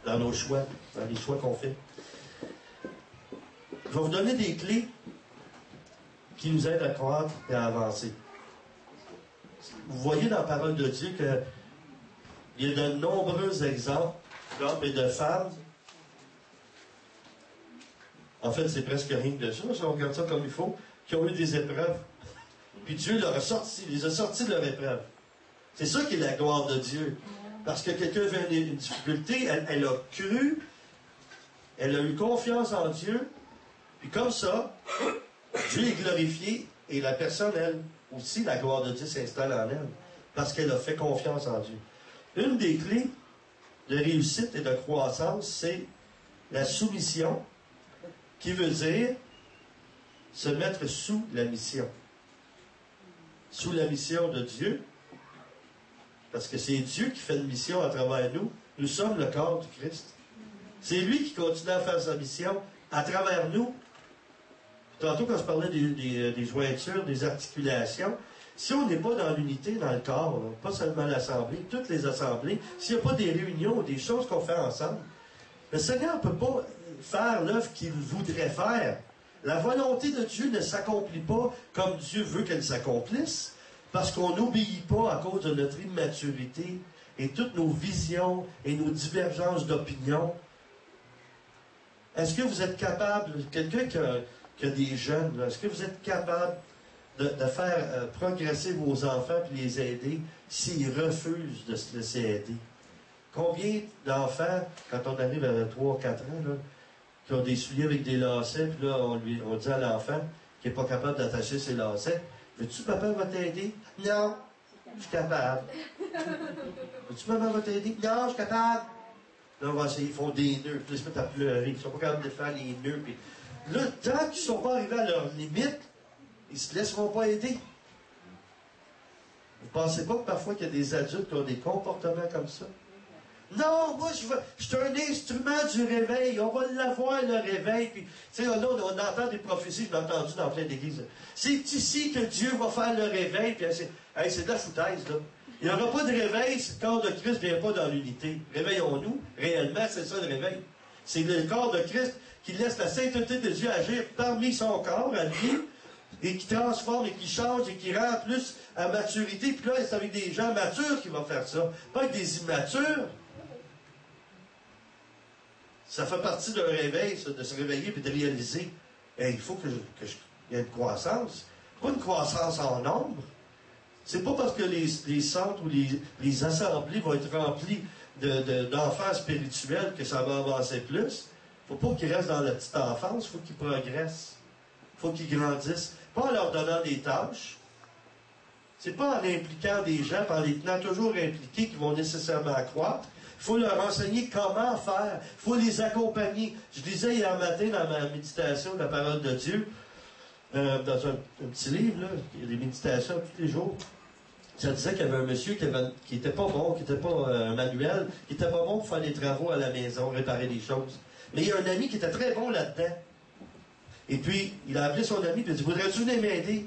dans nos choix, dans les choix qu'on fait. Je vais vous donner des clés qui nous aident à croître et à avancer. Vous voyez dans la parole de Dieu qu'il y a de nombreux exemples d'hommes et de femmes. En fait, c'est presque rien que de ça, si on regarde ça comme il faut, qui ont eu des épreuves. Puis Dieu les a sortis de leur épreuve. C'est ça qui est la gloire de Dieu. Parce que quelqu'un avait une difficulté, elle a cru, elle a eu confiance en Dieu, puis comme ça, Dieu est glorifié, et la personne, elle, aussi, la gloire de Dieu s'installe en elle, parce qu'elle a fait confiance en Dieu. Une des clés de réussite et de croissance, c'est la soumission, qui veut dire se mettre sous la mission. Sous la mission de Dieu, parce que c'est Dieu qui fait une mission à travers nous. Nous sommes le corps du Christ. C'est lui qui continue à faire sa mission à travers nous. Tantôt, quand je parlais des jointures, des articulations, si on n'est pas dans l'unité dans le corps, là, pas seulement l'assemblée, toutes les assemblées, s'il n'y a pas des réunions ou des choses qu'on fait ensemble, le Seigneur ne peut pas faire l'œuvre qu'il voudrait faire. La volonté de Dieu ne s'accomplit pas comme Dieu veut qu'elle s'accomplisse, parce qu'on n'obéit pas à cause de notre immaturité et toutes nos visions et nos divergences d'opinion. Est-ce que vous êtes capable, quelqu'un qui a des jeunes, est-ce que vous êtes capable de faire progresser vos enfants et les aider s'ils refusent de se laisser aider? Combien d'enfants, quand on arrive à 3-4 ans, là, qui ont des souliers avec des lacets, puis là, on dit à l'enfant qui n'est pas capable d'attacher ses lacets, « Veux-tu, papa va t'aider? »« Non, je suis capable. »« Veux-tu, maman va t'aider? »« Non, je suis capable. » Là, on va essayer, ils font des nœuds, puis ils se mettent à pleurer, ils ne sont pas capables de faire les nœuds, puis là, tant qu'ils ne sont pas arrivés à leur limite, ils ne se laisseront pas aider. Vous ne pensez pas que parfois qu'il y a des adultes qui ont des comportements comme ça? Non, moi, je suis un instrument du réveil. On va l'avoir, le réveil. Puis, tu sais, là, on entend des prophéties, je l'ai entendu dans plein d'églises. C'est ici que Dieu va faire le réveil. Puis, c'est de la foutaise, là. Il n'y aura pas de réveil si le corps de Christ ne vient pas dans l'unité. Réveillons-nous. Réellement, c'est ça le réveil. C'est le corps de Christ qui laisse la sainteté de Dieu agir parmi son corps, à lui, et qui transforme et qui change et qui rend plus à maturité. Puis là, c'est avec des gens matures qui vont faire ça. Pas avec des immatures. Ça fait partie d'un réveil, ça, de se réveiller et de réaliser, il faut qu'il y ait une croissance. Pas une croissance en nombre. C'est pas parce que les centres ou les assemblées vont être remplis d'enfants spirituels que ça va avancer plus. Il ne faut pas qu'ils restent dans la petite enfance, il faut qu'ils progressent. Il faut qu'ils grandissent. Pas en leur donnant des tâches. C'est pas en impliquant des gens, en les tenant toujours impliqués qu'ils vont nécessairement croître. Il faut leur enseigner comment faire. Il faut les accompagner. Je lisais hier matin dans ma méditation de la parole de Dieu, dans un petit livre, là, il y a des méditations tous les jours. Ça disait qu'il y avait un monsieur qui était pas bon, qui n'était pas manuel, qui n'était pas bon pour faire des travaux à la maison, réparer des choses. Mais il y a un ami qui était très bon là-dedans. Et puis, il a appelé son ami et il a dit « Voudrais-tu venir m'aider? »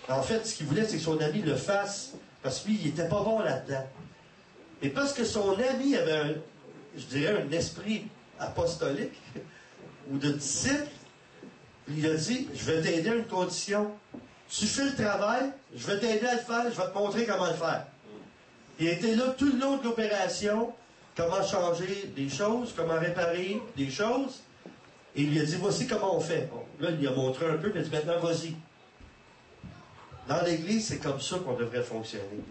En fait, ce qu'il voulait, c'est que son ami le fasse, parce que lui, il n'était pas bon là-dedans. Et parce que son ami avait, un esprit apostolique ou de disciple, il a dit, je vais t'aider à une condition. Tu fais le travail, je vais t'aider à le faire, je vais te montrer comment le faire. Il était là tout le long de l'opération, comment changer des choses, comment réparer des choses. Et il lui a dit, voici comment on fait. Bon, là, il lui a montré un peu, puis il a dit, maintenant, vas-y. Dans l'Église, c'est comme ça qu'on devrait fonctionner.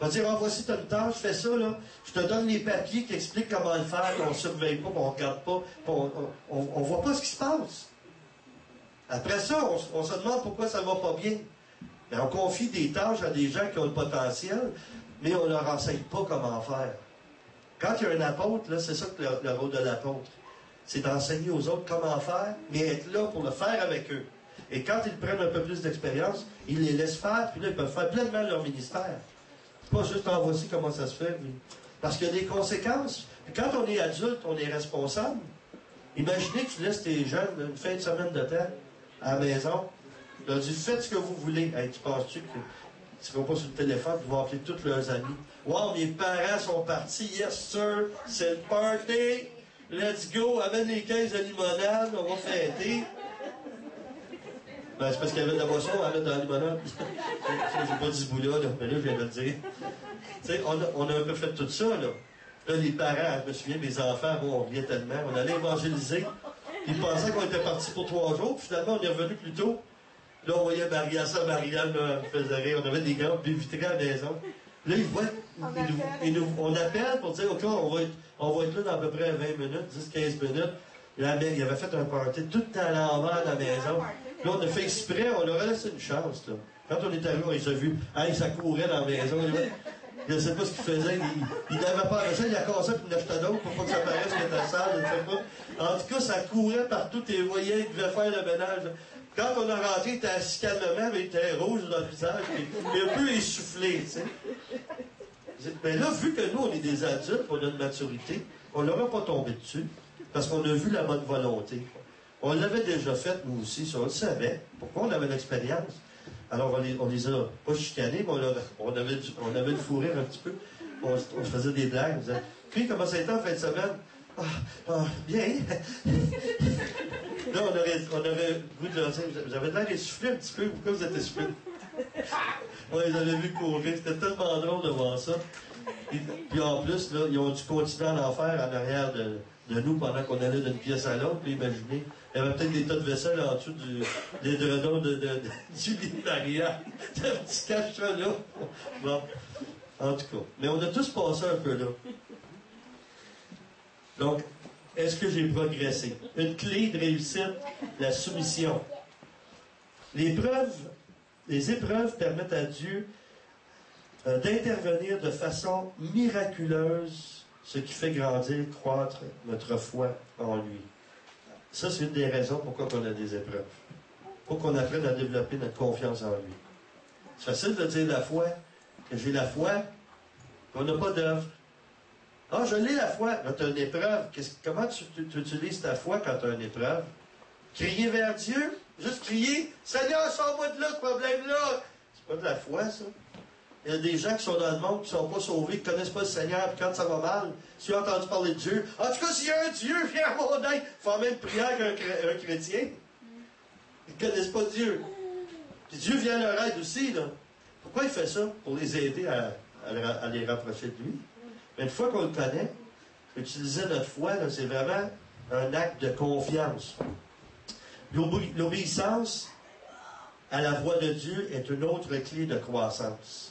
On va dire, ah, voici ton tâche, fais ça, là. Je te donne les papiers qui expliquent comment le faire, on ne surveille pas, on ne regarde pas, on ne voit pas ce qui se passe. Après ça, on se demande pourquoi ça ne va pas bien. Mais on confie des tâches à des gens qui ont le potentiel, mais on ne leur enseigne pas comment faire. Quand il y a un apôtre, là, c'est ça que le rôle de l'apôtre. C'est d'enseigner aux autres comment faire, mais être là pour le faire avec eux. Et quand ils prennent un peu plus d'expérience, ils les laissent faire, puis là, ils peuvent faire pleinement leur ministère. C'est pas juste en voici comment ça se fait. Parce qu'il y a des conséquences. Puis quand on est adulte, on est responsable. Imaginez que tu laisses tes jeunes une fin de semaine de temps à la maison. Tu leur dis, faites ce que vous voulez. Hey, tu penses-tu que tu ne vas pas sur le téléphone, tu vas appeler tous leurs amis. Wow, mes parents sont partis. Yes, sir. C'est le party. Let's go. Amène les caisses de limonade. On va fêter. Ben, c'est parce qu'il y avait de la boisson à mettre dans la limonade. J'ai pas dit ce bout-là, mais là, je viens de le dire. Tu sais, on a un peu fait tout ça, là. Là, les parents, je me souviens, mes enfants, bon, on riait tellement. On allait évangéliser. Ils pensaient qu'on était partis pour 3 jours. Puis finalement, on est revenu plus tôt. Là, on voyait Marianne, là, me faisait rire. On avait des grandes baies vitrées à la maison. Là, ils voient, on appelle pour dire, OK, on va être là dans à peu près 20 minutes, 10-15 minutes. Là, il avait fait un party tout à l'envers de la maison. Là, on a fait exprès, on leur a laissé une chance, là. Quand on est arrivé, on les a vus. Hey, ça courait dans la maison. Je ne sais pas ce qu'il faisait. Il n'avait pas ça, il a cassé puis il en achetait d'autres pour pas que ça paraisse qu'il était sale, je ne sais pas. En tout cas, ça courait partout et vous voyez, il devait faire le ménage. Quand on a rentré, il était assis calmement, mais il était rouge dans le visage, et un peu essoufflé, tu sais. Mais là, vu que nous, on est des adultes, on a une maturité, on ne leur a pas tombé dessus, parce qu'on a vu la bonne volonté. On l'avait déjà fait, nous aussi, ça, on le savait. Pourquoi on avait l'expérience? Alors, on les a pas chicanés, mais on avait le fou rire un petit peu. On se faisait des blagues. On disait, puis, comment ça a été en fin de semaine? Bien. Là, on aurait le goût de leur dire, vous avez l'air essoufflé un petit peu. Pourquoi vous êtes essoufflé? On les avait vus courir. C'était tellement drôle de voir ça. Et puis en plus, là, ils ont dû continuer à en faire en arrière de nous pendant qu'on allait d'une pièce à l'autre. Puis imaginez, il y avait peut-être des tas de vaisselle en dessous des dredons du lit de Maria. Un petit cache-là. Bon, en tout cas. Mais on a tous passé un peu là. Donc, est-ce que j'ai progressé? Une clé de réussite, la soumission. Les épreuves permettent à Dieu d'intervenir de façon miraculeuse, ce qui fait grandir, croître notre foi en lui. Ça, c'est une des raisons pourquoi on a des épreuves. Pour qu'on apprenne à développer notre confiance en lui. C'est facile de dire la foi, que j'ai la foi, qu'on n'a pas d'œuvre. Ah, je l'ai la foi. Là, tu as une épreuve. Comment tu utilises ta foi quand tu as une épreuve? Crier vers Dieu? Juste crier, Seigneur, sors-moi de là, ce problème-là. C'est pas de la foi, ça. Il y a des gens qui sont dans le monde, qui ne sont pas sauvés, qui ne connaissent pas le Seigneur, puis quand ça va mal, s'ils ont entendu parler de Dieu, en tout cas, s'il y a un Dieu, viens à mon aide. Ils font même prière qu'un chrétien. Ils ne connaissent pas Dieu. Puis Dieu vient à leur aide aussi, là. Pourquoi il fait ça? Pour les aider à les rapprocher de lui. Mais une fois qu'on le connaît, utiliser notre foi, là, c'est vraiment un acte de confiance. L'obéissance à la voix de Dieu est une autre clé de croissance.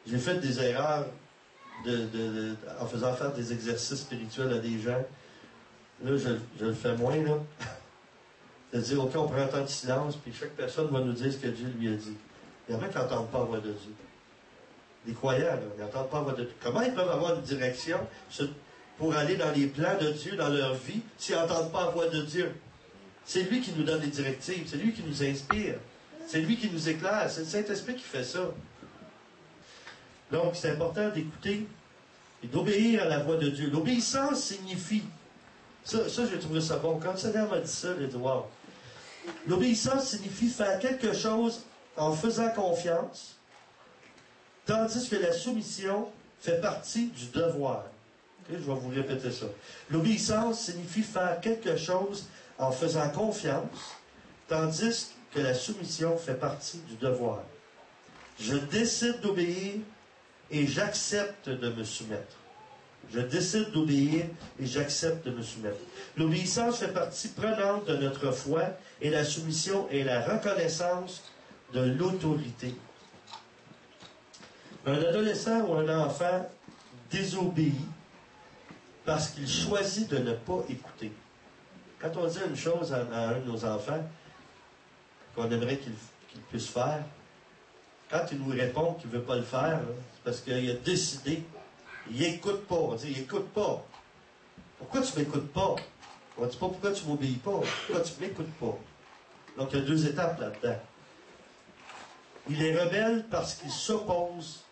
J'ai fait des erreurs en faisant faire des exercices spirituels à des gens. Là, je le fais moins, là. C'est-à-dire, OK, on prend un temps de silence, puis chaque personne va nous dire ce que Dieu lui a dit. Il y en a qui n'entendent pas la voix de Dieu. Les croyants, là, ils n'entendent pas la voix de Dieu. Comment ils peuvent avoir une direction pour aller dans les plans de Dieu dans leur vie s'ils n'entendent pas la voix de Dieu? C'est lui qui nous donne les directives, c'est lui qui nous inspire, c'est lui qui nous éclaire, c'est le Saint-Esprit qui fait ça. Donc, c'est important d'écouter et d'obéir à la voix de Dieu. L'obéissance signifie, ça j'ai trouvé ça bon, quand le Seigneur m'a dit ça, j'ai dit, wow. L'obéissance signifie faire quelque chose en faisant confiance, tandis que la soumission fait partie du devoir. Okay, je vais vous répéter ça. L'obéissance signifie faire quelque chose en faisant confiance, tandis que la soumission fait partie du devoir. Je décide d'obéir et j'accepte de me soumettre. Je décide d'obéir et j'accepte de me soumettre. L'obéissance fait partie prenante de notre foi et la soumission est la reconnaissance de l'autorité. Un adolescent ou un enfant désobéit parce qu'il choisit de ne pas écouter. Quand on dit une chose à un de nos enfants qu'on aimerait qu'il puisse faire, quand il nous répond qu'il ne veut pas le faire, c'est parce qu'il a décidé, il n'écoute pas. On dit, il n'écoute pas. Pourquoi tu ne m'écoutes pas? On ne dit pas pourquoi tu ne m'obéis pas. Pourquoi tu ne m'écoutes pas? Donc, il y a 2 étapes là-dedans. Il est rebelle parce qu'il s'oppose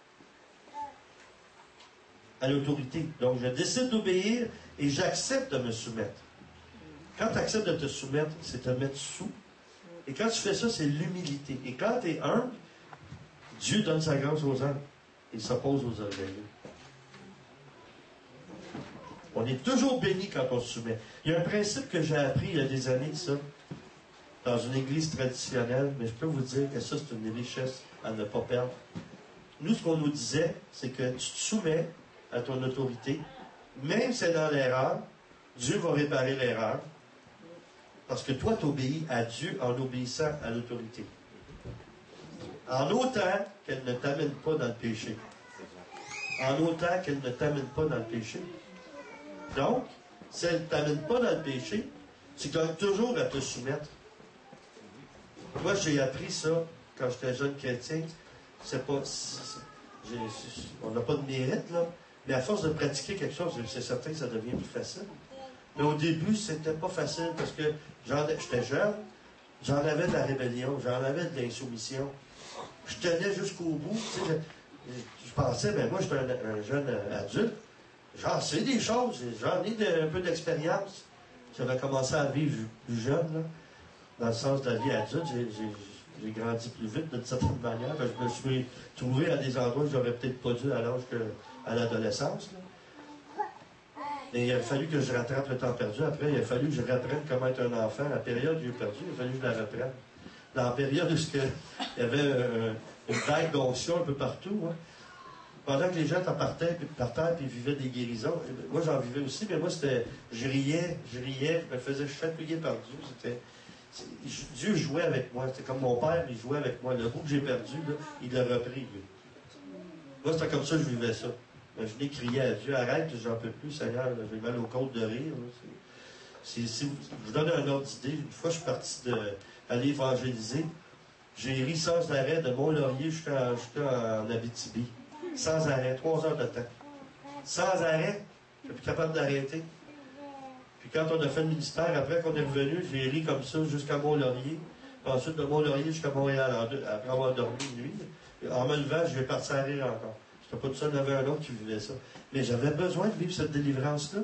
à l'autorité. Donc, je décide d'obéir et j'accepte de me soumettre. Quand tu acceptes de te soumettre, c'est te mettre sous. Et quand tu fais ça, c'est l'humilité. Et quand tu es humble, Dieu donne sa grâce aux hommes. Il s'oppose aux orgueilleux. On est toujours béni quand on se soumet. Il y a un principe que j'ai appris il y a des années, ça, dans une église traditionnelle, mais je peux vous dire que ça, c'est une richesse à ne pas perdre. Nous, ce qu'on nous disait, c'est que tu te soumets à ton autorité, même si c'est dans l'erreur, Dieu va réparer l'erreur, parce que toi, tu obéis à Dieu en obéissant à l'autorité. En autant qu'elle ne t'amène pas dans le péché. En autant qu'elle ne t'amène pas dans le péché. Donc, si elle ne t'amène pas dans le péché, tu gagnes toujours à te soumettre. Moi, j'ai appris ça quand j'étais jeune chrétien. C'est pas... on n'a pas de mérite, là. Mais à force de pratiquer quelque chose, c'est certain que ça devient plus facile. Mais au début, c'était pas facile parce que j'étais jeune, j'en avais de la rébellion, j'en avais de l'insoumission. Je tenais jusqu'au bout. Tu sais, je pensais, ben moi, j'étais un jeune adulte. J'en sais des choses, j'en ai un peu d'expérience. J'avais commencé à vivre plus jeune, là, dans le sens de la vie adulte. J'ai grandi plus vite d'une certaine manière. Je me suis trouvé à des endroits que j'aurais peut-être pas dû à l'âge à l'adolescence. Mais il a fallu que je rattrape le temps perdu. Après, il a fallu que je reprenne comment être un enfant. La période que j'ai perdue, il a fallu que je la reprenne. Dans la période où il y avait une vague d'onction un peu partout, hein. Pendant que les gens par terre et vivaient des guérisons, moi j'en vivais aussi, mais moi c'était, je riais, je me faisais chatouiller par Dieu. Dieu jouait avec moi. C'était comme mon père, il jouait avec moi. Le bout que j'ai perdu, là, il l'a repris, lui. Moi, c'était comme ça que je vivais ça. Je venais crier à Dieu, arrête, j'en peux plus, Seigneur, j'ai mal aux côtes de rire. Je vous donne un ordre d'idée. Une fois, je suis parti aller évangéliser. J'ai ri sans arrêt de Mont-Laurier jusqu'en Abitibi. Sans arrêt, 3 heures de temps. Sans arrêt, je suis plus capable d'arrêter. Puis quand on a fait le ministère, après qu'on est revenu, j'ai ri comme ça jusqu'à Mont-Laurier. Ensuite, de Mont-Laurier jusqu'à Montréal, après avoir dormi une nuit. En me levant, je vais partir à rire encore. Je n'étais pas tout seul, il y en avait un autre qui vivait ça. Mais j'avais besoin de vivre cette délivrance-là.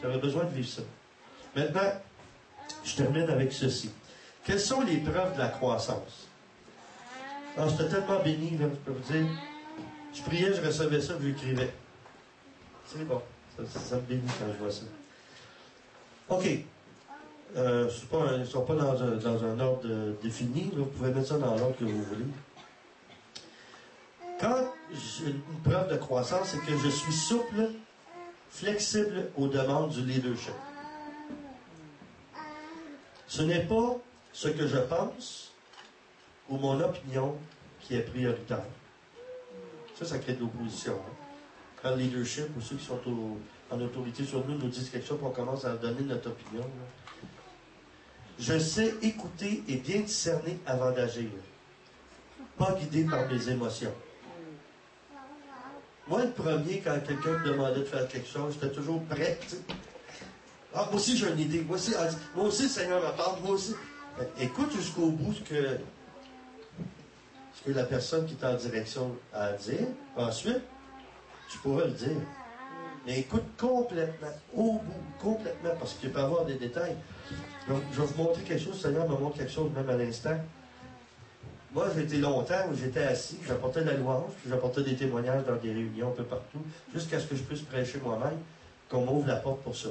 J'avais besoin de vivre ça. Maintenant, je termine avec ceci. Quelles sont les preuves de la croissance? Alors, j'étais tellement béni, là, je peux vous dire. Je priais, je recevais ça, je l'écrivais. C'est bon. Ça me bénit quand je vois ça. OK. Ils ne sont pas dans un ordre défini. Là, vous pouvez mettre ça dans l'ordre que vous voulez. Quand j'ai une preuve de croissance, c'est que je suis souple, flexible aux demandes du leadership. Ce n'est pas ce que je pense ou mon opinion qui est prioritaire. Ça crée de l'opposition. Hein? Quand le leadership ou ceux qui sont en autorité sur nous disent quelque chose, on commence à donner notre opinion. Là. Je sais écouter et bien discerner avant d'agir. Pas guidé par mes émotions. Moi, le premier, quand quelqu'un me demandait de faire quelque chose, j'étais toujours prêt. T'sais. Ah, moi aussi, j'ai une idée. Moi aussi, le Seigneur me parle. Moi aussi. Écoute jusqu'au bout ce que la personne qui est en direction a à dire. Ensuite, tu pourras le dire. Mais écoute complètement, au bout, complètement, parce qu'il peut y avoir des détails. Donc, je vais vous montrer quelque chose. Le Seigneur me montre quelque chose même à l'instant. Moi, j'ai été longtemps où j'étais assis, j'apportais de la louange, puis j'apportais des témoignages dans des réunions un peu partout, jusqu'à ce que je puisse prêcher moi-même, qu'on m'ouvre la porte pour ça.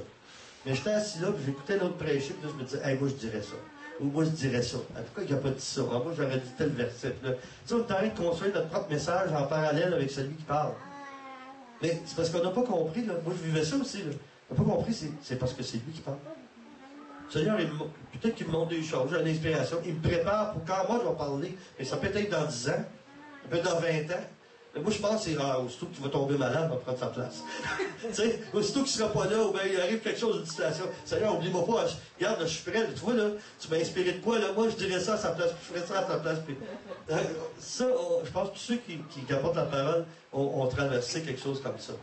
Mais j'étais assis là, puis j'écoutais l'autre prêcher, puis là, je me disais, hey, moi, je dirais ça. Ou moi, je dirais ça. Pourquoi il n'a pas dit ça? Ah, moi, j'aurais dit tel verset. Tu sais, on est en train de construire notre propre message en parallèle avec celui qui parle. Mais c'est parce qu'on n'a pas compris, là. Moi, je vivais ça aussi, là. On n'a pas compris, c'est parce que c'est lui qui parle. Le Seigneur, peut-être qu'il me montre des choses, j'ai une inspiration. Il me prépare pour quand moi je vais parler. Et ça peut être dans 10 ans, ça peut être dans 20 ans. Mais moi, je pense que c'est aussitôt que tu vas tomber malade, on va prendre sa place. Tu sais, aussitôt qu'il ne sera pas là, ou bien il arrive quelque chose, une situation. Seigneur, oublie-moi pas, regarde, là, je suis prêt, tu vois, là, tu m'as inspiré de quoi, là, moi, je dirais ça à sa place, puis je ferais ça à sa place. Puis, ça, je pense que tous ceux qui apportent la parole ont traversé quelque chose comme ça.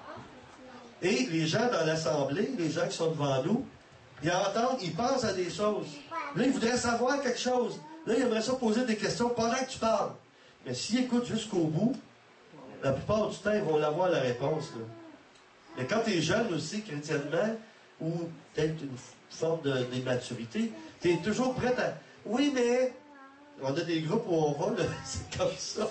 Et les gens dans l'assemblée, les gens qui sont devant nous, ils entendent, ils pensent à des choses. Là, ils voudraient savoir quelque chose. Là, ils aimeraient ça poser des questions pendant que tu parles. Mais s'ils écoutent jusqu'au bout, la plupart du temps, ils vont avoir la réponse. Là. Mais quand tu es jeune aussi, chrétiennement, ou peut-être une forme d'immaturité, tu es toujours prêt à... Oui, mais... On a des groupes où on va, là, c'est comme ça.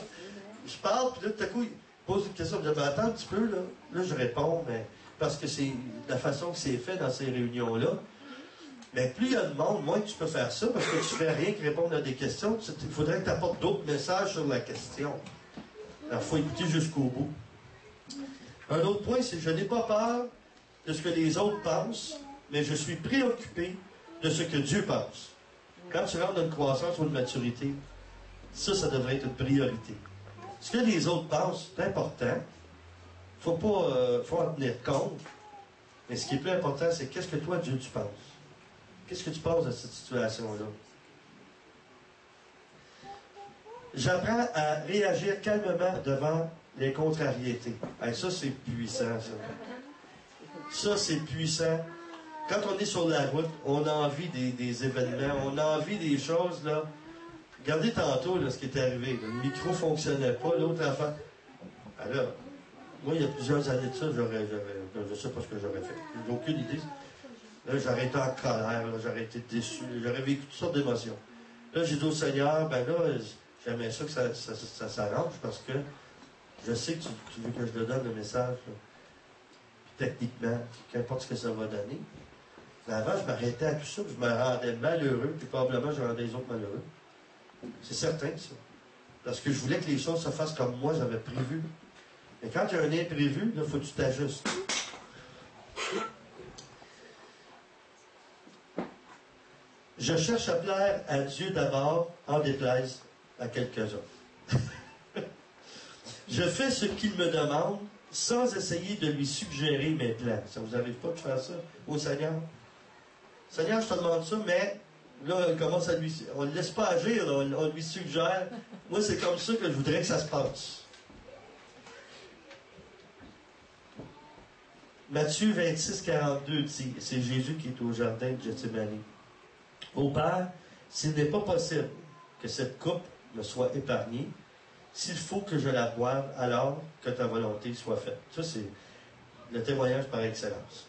Je parle, puis là, tout à coup, ils posent une question. Je dis, attends un petit peu, là. Là, je réponds, mais... Parce que c'est la façon que c'est fait dans ces réunions-là. Mais plus il y a de monde, moins tu peux faire ça, parce que tu ne fais rien que répondre à des questions. Il faudrait que tu apportes d'autres messages sur la question. Alors, il faut écouter jusqu'au bout. Un autre point, c'est que je n'ai pas peur de ce que les autres pensent, mais je suis préoccupé de ce que Dieu pense. Quand tu rentres dans une croissance ou une maturité, ça devrait être une priorité. Ce que les autres pensent, c'est important. Faut en tenir compte. Mais ce qui est plus important, c'est qu'est-ce que toi, Dieu, tu penses. Qu'est-ce que tu penses de cette situation-là? J'apprends à réagir calmement devant les contrariétés. Et ça, c'est puissant, ça. Ça, c'est puissant. Quand on est sur la route, on a envie des événements, on a envie des choses, là. Regardez tantôt, là, ce qui est arrivé. Le micro ne fonctionnait pas, l'autre enfant. Alors, moi, il y a plusieurs années de ça, je ne sais pas ce que j'aurais fait. J'ai aucune idée. Là, j'aurais été en colère, là, j'aurais été déçu, j'aurais vécu toutes sortes d'émotions. Là, j'ai dit au Seigneur, ben là, j'aimerais ça que ça s'arrange parce que je sais que tu veux que je te donne le message. Là. Puis techniquement, qu'importe ce que ça va donner. Mais avant, je m'arrêtais à tout ça, puis je me rendais malheureux, puis probablement je rendais les autres malheureux. C'est certain, ça. Parce que je voulais que les choses se fassent comme moi j'avais prévu. Mais quand il y a un imprévu, il faut que tu t'ajustes. Je cherche à plaire à Dieu d'abord, en déplaise à quelques-uns. Je fais ce qu'il me demande sans essayer de lui suggérer mes plans. Ça vous arrive pas de faire ça au Seigneur? Seigneur, je te demande ça, mais là, on commence à lui... On ne le laisse pas agir, là, on lui suggère. Moi, c'est comme ça que je voudrais que ça se passe. Matthieu 26, 42 dit, c'est Jésus qui est au jardin de Gethsémani. Ô Père, s'il n'est pas possible que cette coupe me soit épargnée, s'il faut que je la boive, alors que ta volonté soit faite. Ça, c'est le témoignage par excellence.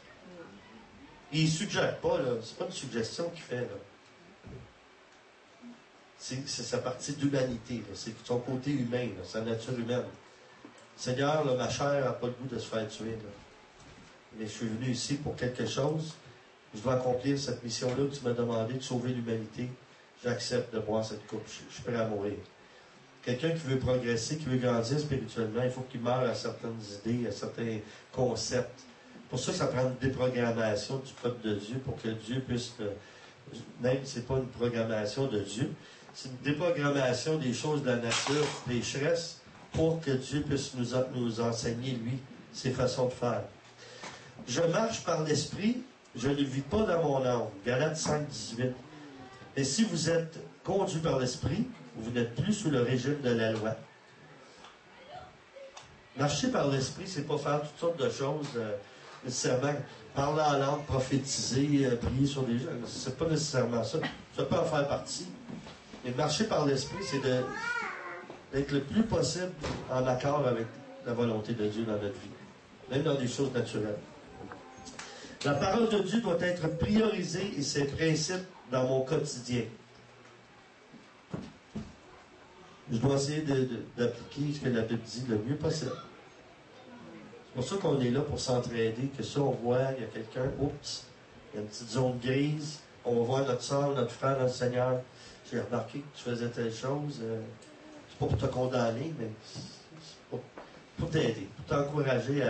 Il ne suggère pas, là. C'est pas une suggestion qu'il fait, là. C'est sa partie d'humanité, là. C'est son côté humain, là. Sa nature humaine. Seigneur, là, ma chair n'a pas le goût de se faire tuer, là. Mais je suis venu ici pour quelque chose. Je dois accomplir cette mission-là que tu m'as demandé de sauver l'humanité. J'accepte de boire cette coupe. Je suis prêt à mourir. Quelqu'un qui veut progresser, qui veut grandir spirituellement, il faut qu'il meure à certaines idées, à certains concepts. Pour ça, ça prend une déprogrammation du peuple de Dieu pour que Dieu puisse... même si ce n'est pas une programmation de Dieu, c'est une déprogrammation des choses de la nature pécheresse pour que Dieu puisse nous enseigner, lui, ses façons de faire. Je marche par l'esprit, je ne vis pas dans mon âme. Galates 5, 18. Mais si vous êtes conduit par l'esprit, vous n'êtes plus sous le régime de la loi. Marcher par l'esprit, c'est pas faire toutes sortes de choses nécessairement. Parler en langue, prophétiser, prier sur des gens. C'est pas nécessairement ça. Ça peut en faire partie. Mais marcher par l'esprit, c'est d'être le plus possible en accord avec la volonté de Dieu dans notre vie. Même dans des choses naturelles. La parole de Dieu doit être priorisée et ses principes dans mon quotidien. Je dois essayer d'appliquer ce que la Bible dit le mieux possible. C'est pour ça qu'on est là pour s'entraider, que ça, on voit, il y a quelqu'un, oups, il y a une petite zone grise, on va voir notre soeur, notre frère dans le Seigneur. J'ai remarqué que tu faisais telle chose, c'est pas pour te condamner, mais c'est pour t'aider, pour t'encourager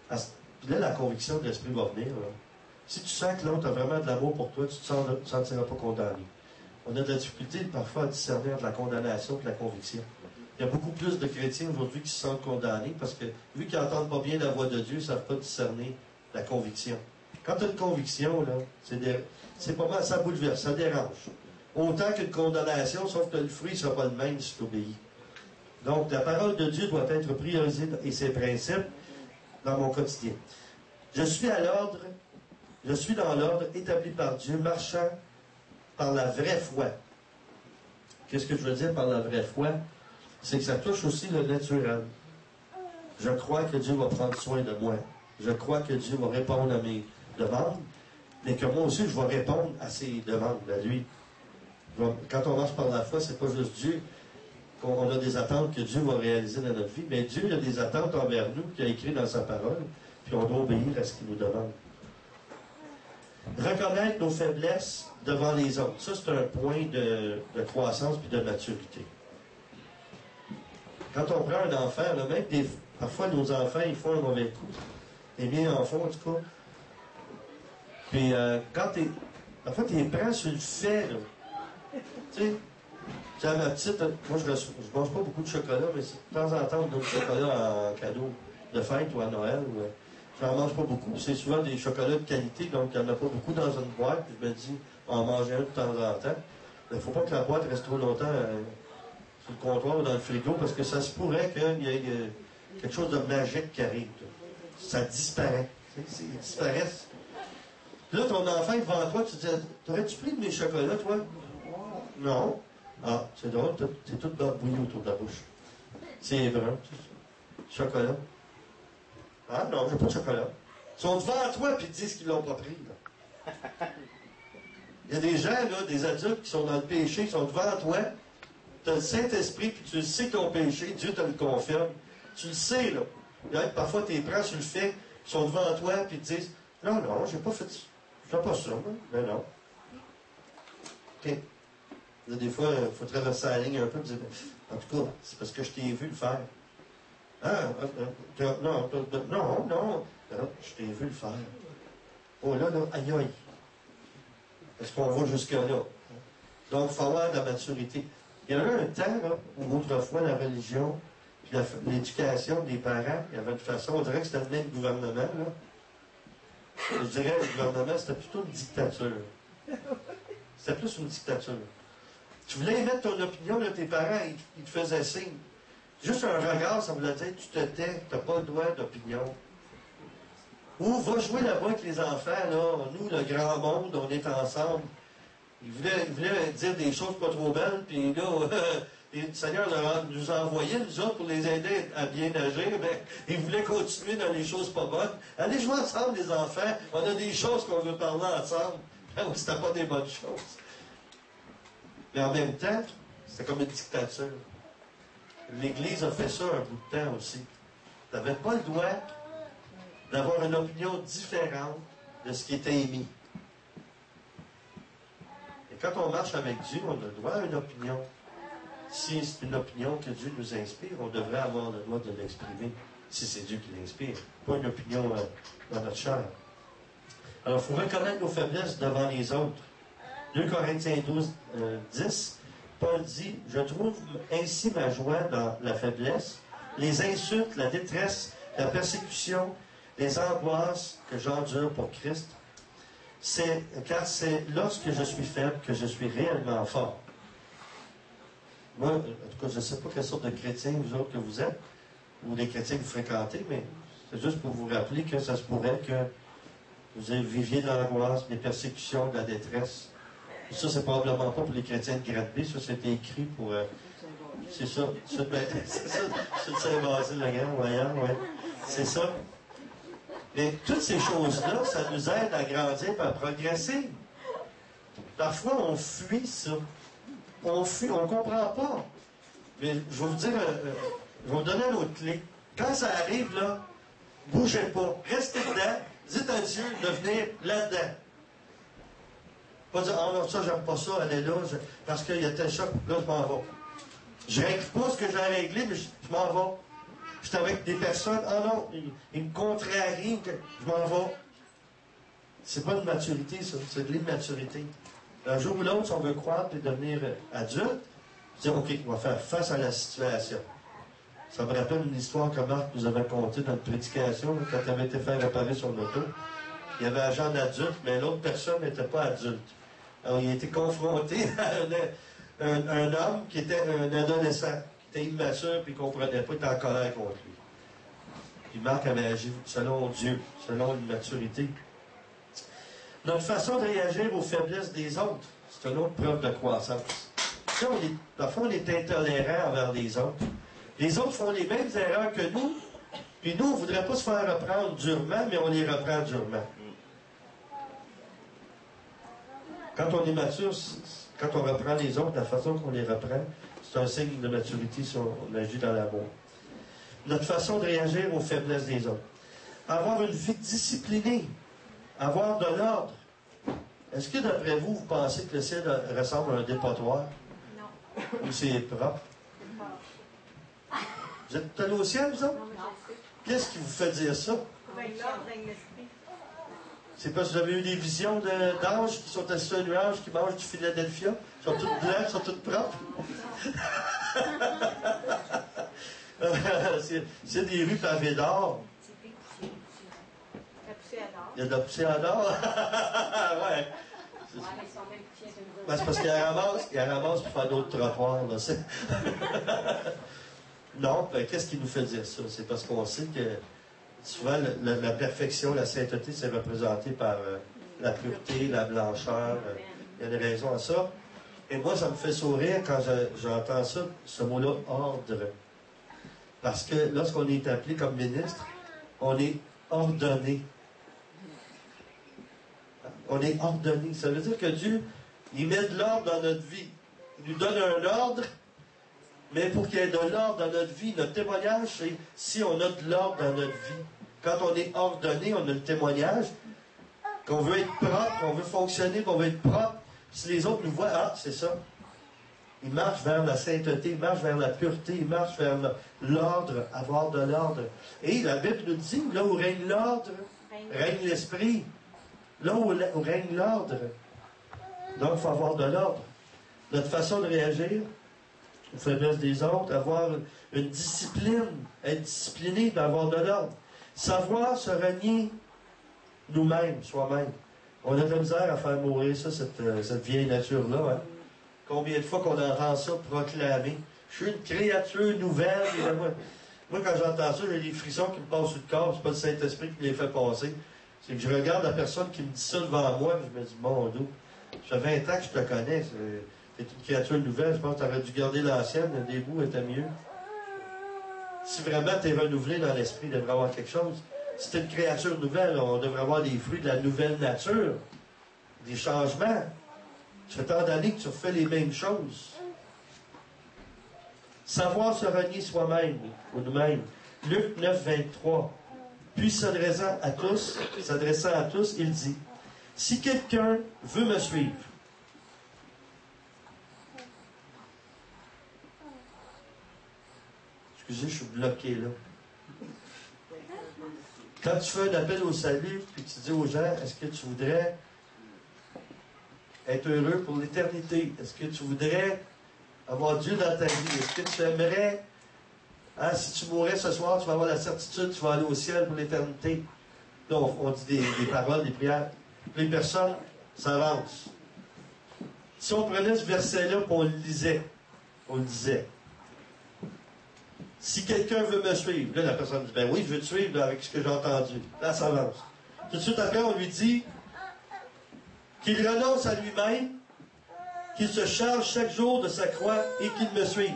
Puis là, la conviction de l'Esprit va venir. Là. Si tu sens que l'autre a vraiment de l'amour pour toi, tu ne te sentiras pas condamné. On a de la difficulté parfois à discerner entre la condamnation et la conviction. Il y a beaucoup plus de chrétiens aujourd'hui qui se sentent condamnés parce que, vu qu'ils n'entendent pas bien la voix de Dieu, ils ne savent pas discerner la conviction. Quand tu as une conviction, là, c'est pas mal, ça bouleverse, ça dérange. Autant qu'une condamnation, sauf que le fruit ne sera pas le même si tu obéis. Donc, la parole de Dieu doit être priorisée et ses principes dans mon quotidien. Je suis dans l'ordre établi par Dieu, marchant par la vraie foi. Qu'est-ce que je veux dire par la vraie foi? C'est que ça touche aussi le naturel. Je crois que Dieu va prendre soin de moi. Je crois que Dieu va répondre à mes demandes, mais que moi aussi, je vais répondre à ses demandes, à lui. Quand on marche par la foi, c'est pas juste Dieu. On a des attentes que Dieu va réaliser dans notre vie, mais Dieu a des attentes envers nous qu'il a écrit dans sa parole, puis on doit obéir à ce qu'il nous demande. Reconnaître nos faiblesses devant les autres. Ça, c'est un point de croissance puis de maturité. Quand on prend un enfant, là, même parfois nos enfants, ils font un mauvais coup. Les miens en font, en tout cas. Puis parfois, tu les prends sur le fait, là. Tu sais, ma petite, moi, je mange pas beaucoup de chocolat, mais de temps en temps, on donne du chocolat en cadeau de fête ou à Noël. J'en mange pas beaucoup. C'est souvent des chocolats de qualité, donc il n'y en a pas beaucoup dans une boîte. Puis je me dis, on en manger un de temps en temps. Il ne faut pas que la boîte reste trop longtemps sur le comptoir ou dans le frigo, parce que ça se pourrait qu'il y ait quelque chose de magique qui arrive. Ça disparaît. Ils disparaissent. Puis là, ton enfant est devant toi, tu te dis, t'aurais-tu pris de mes chocolats, toi? Non. Ah, c'est drôle, c'est tout bouilli autour de la bouche. C'est brun. Chocolat. Ah non, j'ai pas de chocolat. Ils sont devant toi et ils te disent qu'ils l'ont pas pris. Là. Il y a des gens, là, des adultes qui sont dans le péché, qui sont devant toi. Tu as le Saint-Esprit, puis tu le sais qu'ils ont péché, Dieu te le confirme. Tu le sais, là. Et parfois, tu les prends sur le fait, ils sont devant toi, puis ils te disent, non, j'ai pas fait ça. Je fais pas ça, moi. Ben non. OK. Là, des fois, il faut traverser la ligne un peu et dire, en tout cas, c'est parce que je t'ai vu le faire. Ah, non, je t'ai vu le faire. Oh là, aïe aïe. Est-ce qu'on va jusque-là? Donc, il faut avoir de la maturité. Il y en a un temps, là, où autrefois, la religion, puis l'éducation des parents, il y avait une façon, on dirait que c'était le même gouvernement, là. Je dirais que le gouvernement, c'était plutôt une dictature. C'était plus une dictature. Tu voulais émettre ton opinion, là, tes parents, ils te faisaient signe. Juste un regard, ça voulait dire, tu te tais, tu n'as pas le droit d'opinion. Ou va jouer là-bas avec les enfants, là, nous, le grand monde, on est ensemble. Ils voulaient dire des choses pas trop belles, puis là, le Seigneur nous a envoyés, nous autres, pour les aider à bien agir, mais ils voulaient continuer dans les choses pas bonnes. Allez jouer ensemble, les enfants, on a des choses qu'on veut parler ensemble. C'était pas des bonnes choses. Mais en même temps, c'était comme une dictature. L'Église a fait ça un bout de temps aussi. Tu n'avais pas le droit d'avoir une opinion différente de ce qui était émis. Et quand on marche avec Dieu, on a le droit à une opinion. Si c'est une opinion que Dieu nous inspire, on devrait avoir le droit de l'exprimer, si c'est Dieu qui l'inspire. Pas une opinion dans notre chair. Alors, il faut reconnaître nos faiblesses devant les autres. 2 Corinthiens 12, 10, Paul dit, « Je trouve ainsi ma joie dans la faiblesse, les insultes, la détresse, la persécution, les angoisses que j'endure pour Christ, car c'est lorsque je suis faible que je suis réellement fort. » Moi, en tout cas, je ne sais pas quelle sorte de chrétien vous autres que vous êtes, ou des chrétiens que vous fréquentez, mais c'est juste pour vous rappeler que ça se pourrait que vous viviez de l'angoisse, des persécutions, de la détresse. Ça, c'est probablement pas pour les chrétiens de grade B, ça, c'était écrit pour... c'est ça, c'est ça, c'est le Saint-Basile, le grand, voyant, ouais. C'est ça. Et toutes ces choses-là, ça nous aide à grandir et à progresser. Parfois, on fuit ça. On fuit, on ne comprend pas. Mais je vais vous dire, je vais vous donner une autre clé. Quand ça arrive, là, bougez pas. Restez dedans. Dites à Dieu de venir là-dedans. Pas dire, ah non, ça, j'aime pas ça, elle est là, parce qu'il y a tel choc, là, je m'en vais. Je règle pas ce que j'ai réglé, mais je m'en vais. je suis avec des personnes, ah non, ils me contrarient, je m'en vais. C'est pas une maturité, ça, c'est de l'immaturité. Un jour ou l'autre, si on veut croître et devenir adulte, je dis, OK, on va faire face à la situation. Ça me rappelle une histoire que Marc nous avait contée dans une prédication, quand il avait été fait réparer son auto. Il y avait un jeune adulte, mais l'autre personne n'était pas adulte. Alors, il a été confronté à un homme qui était un adolescent, qui était immature, puis il ne comprenait pas, il était en colère contre lui. Puis Marc avait agi selon Dieu, selon une maturité. Notre façon de réagir aux faiblesses des autres, c'est une autre preuve de croissance. Si parfois, on est intolérant envers les autres. Les autres font les mêmes erreurs que nous, puis nous, on ne voudrait pas se faire reprendre durement, mais on les reprend durement. Quand on est mature, quand on reprend les autres, la façon qu'on les reprend, c'est un signe de maturité si on agit dans l'amour. Notre façon de réagir aux faiblesses des autres. Avoir une vie disciplinée. Avoir de l'ordre. Est-ce que d'après vous, vous pensez que le ciel ressemble à un dépotoir? Non. Ou c'est propre? Vous êtes allé au ciel, vous autres? Qu'est-ce qui vous fait dire ça? L'ordre et l'esprit. C'est parce que vous avez eu des visions d'anges qui sont assis sur un nuage, qui mangent du Philadelphia? Ils sont toutes blancs, ils sont toutes propres? C'est des rues pavées d'or. Il y a de la poussière d'or. Ouais. Ben, c'est parce qu'elle ramasse pour faire d'autres trottoirs. Là, non, ben, qu'est-ce qui nous fait dire ça? C'est parce qu'on sait que souvent la perfection, la sainteté, c'est représenté par la pureté, la blancheur. Il y a des raisons à ça. Et moi, ça me fait sourire quand j'entends ça, ce mot-là, ordre. Parce que lorsqu'on est appelé comme ministre, on est ordonné. On est ordonné. Ça veut dire que Dieu, il met de l'ordre dans notre vie. Il nous donne un ordre, mais pour qu'il y ait de l'ordre dans notre vie, notre témoignage, c'est si on a de l'ordre dans notre vie. Quand on est ordonné, on a le témoignage qu'on veut être propre, qu'on veut fonctionner, qu'on veut être propre. Si les autres nous voient, ah, c'est ça. Ils marchent vers la sainteté, ils marchent vers la pureté, ils marchent vers l'ordre, avoir de l'ordre. Et la Bible nous dit, là où règne l'ordre, règne l'esprit. Là où règne l'ordre. Donc, il faut avoir de l'ordre. Notre façon de réagir aux faiblesses des autres, avoir une discipline, être discipliné, d'avoir de l'ordre. Savoir se renier nous-mêmes, soi-même. On a de la misère à faire mourir ça, cette vieille nature-là. Hein? Combien de fois qu'on entend ça proclamer? Je suis une créature nouvelle. Et moi, quand j'entends ça, j'ai des frissons qui me passent sur le corps. C'est pas le Saint-Esprit qui me les fait passer. C'est que je regarde la personne qui me dit ça devant moi, et je me dis, mon Dieu, ça fait 20 ans que je te connais. T'es une créature nouvelle. Je pense que tu aurais dû garder l'ancienne. Des bouts étaient mieux. Si vraiment tu es renouvelé dans l'esprit, il devrait avoir quelque chose. Si tu es une créature nouvelle, on devrait avoir des fruits de la nouvelle nature, des changements. Ça fait tant d'années que tu refais les mêmes choses. Savoir se renier soi-même ou nous-mêmes. Luc 9, 23. Puis s'adressant à tous, il dit, si quelqu'un veut me suivre, excusez, je suis bloqué là. Quand tu fais un appel au salut, puis tu dis aux gens, est-ce que tu voudrais être heureux pour l'éternité? Est-ce que tu voudrais avoir Dieu dans ta vie? Est-ce que tu aimerais, si tu mourrais ce soir, tu vas avoir la certitude, tu vas aller au ciel pour l'éternité? Là, on dit des paroles, des prières. Les personnes s'avancent. Si on prenait ce verset-là, puis on le lisait, on le disait. Si quelqu'un veut me suivre, là, la personne dit, ben oui, je veux te suivre là, avec ce que j'ai entendu. Là, ça avance. Tout de suite après, on lui dit qu'il renonce à lui-même, qu'il se charge chaque jour de sa croix et qu'il me suive.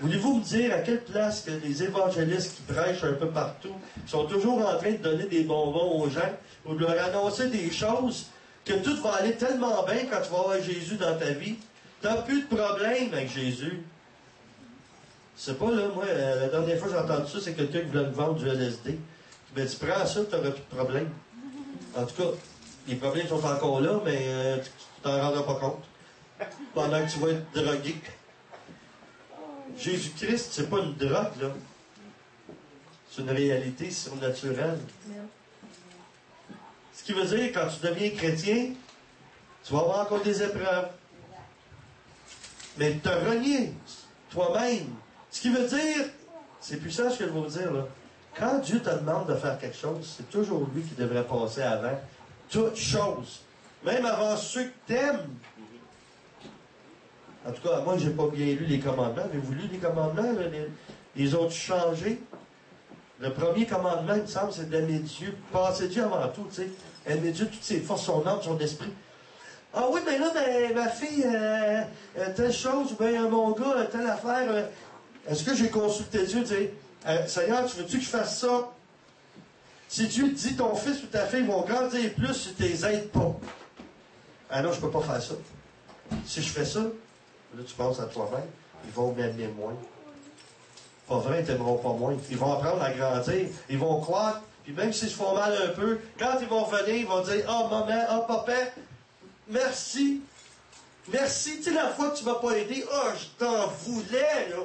Voulez-vous me dire à quelle place que les évangélistes qui prêchent un peu partout sont toujours en train de donner des bonbons aux gens ou de leur annoncer des choses que tout va aller tellement bien quand tu vas avoir Jésus dans ta vie? Tu n'as plus de problème avec Jésus. C'est pas, là, moi, la dernière fois que j'ai entendu ça, c'est quelqu'un qui voulait me vendre du LSD. Je me dis, prends ça, tu n'auras plus de problème. En tout cas, les problèmes sont encore là, mais tu t'en rendras pas compte. Pendant que tu vas être drogué. Jésus-Christ, c'est pas une drogue, là. C'est une réalité surnaturelle. Ce qui veut dire, quand tu deviens chrétien, tu vas avoir encore des épreuves. Mais te renier toi-même. Ce qui veut dire, c'est puissant ce que je vais vous dire, là. Quand Dieu te demande de faire quelque chose, c'est toujours lui qui devrait passer avant toute chose. Même avant ceux que t'aimes. En tout cas, moi, j'ai pas bien lu les commandements. Avez-vous lu les commandements? Là, les ont changés? Le premier commandement, il me semble, c'est d'aimer Dieu. Passer Dieu avant tout, tu sais. Aimer Dieu, toutes ses forces, son âme, son esprit. Ah oui, mais là, ma fille, telle chose, ou bien mon gars, telle affaire. Est-ce que j'ai consulté Dieu, tu sais? Seigneur, tu veux-tu que je fasse ça? Si Dieu te dit ton fils ou ta fille vont grandir plus si tu les aides pas. Ah non, je peux pas faire ça. Si je fais ça, là, tu penses à toi-même, ils vont m'aimer moins. Pas vrai, ils t'aimeront pas moins. Ils vont apprendre à grandir, ils vont croître, puis même s'ils se font mal un peu, quand ils vont venir, ils vont dire « Oh maman, oh papa, merci. Merci, tu sais, la fois que tu m'as pas aidé, oh, je t'en voulais, là.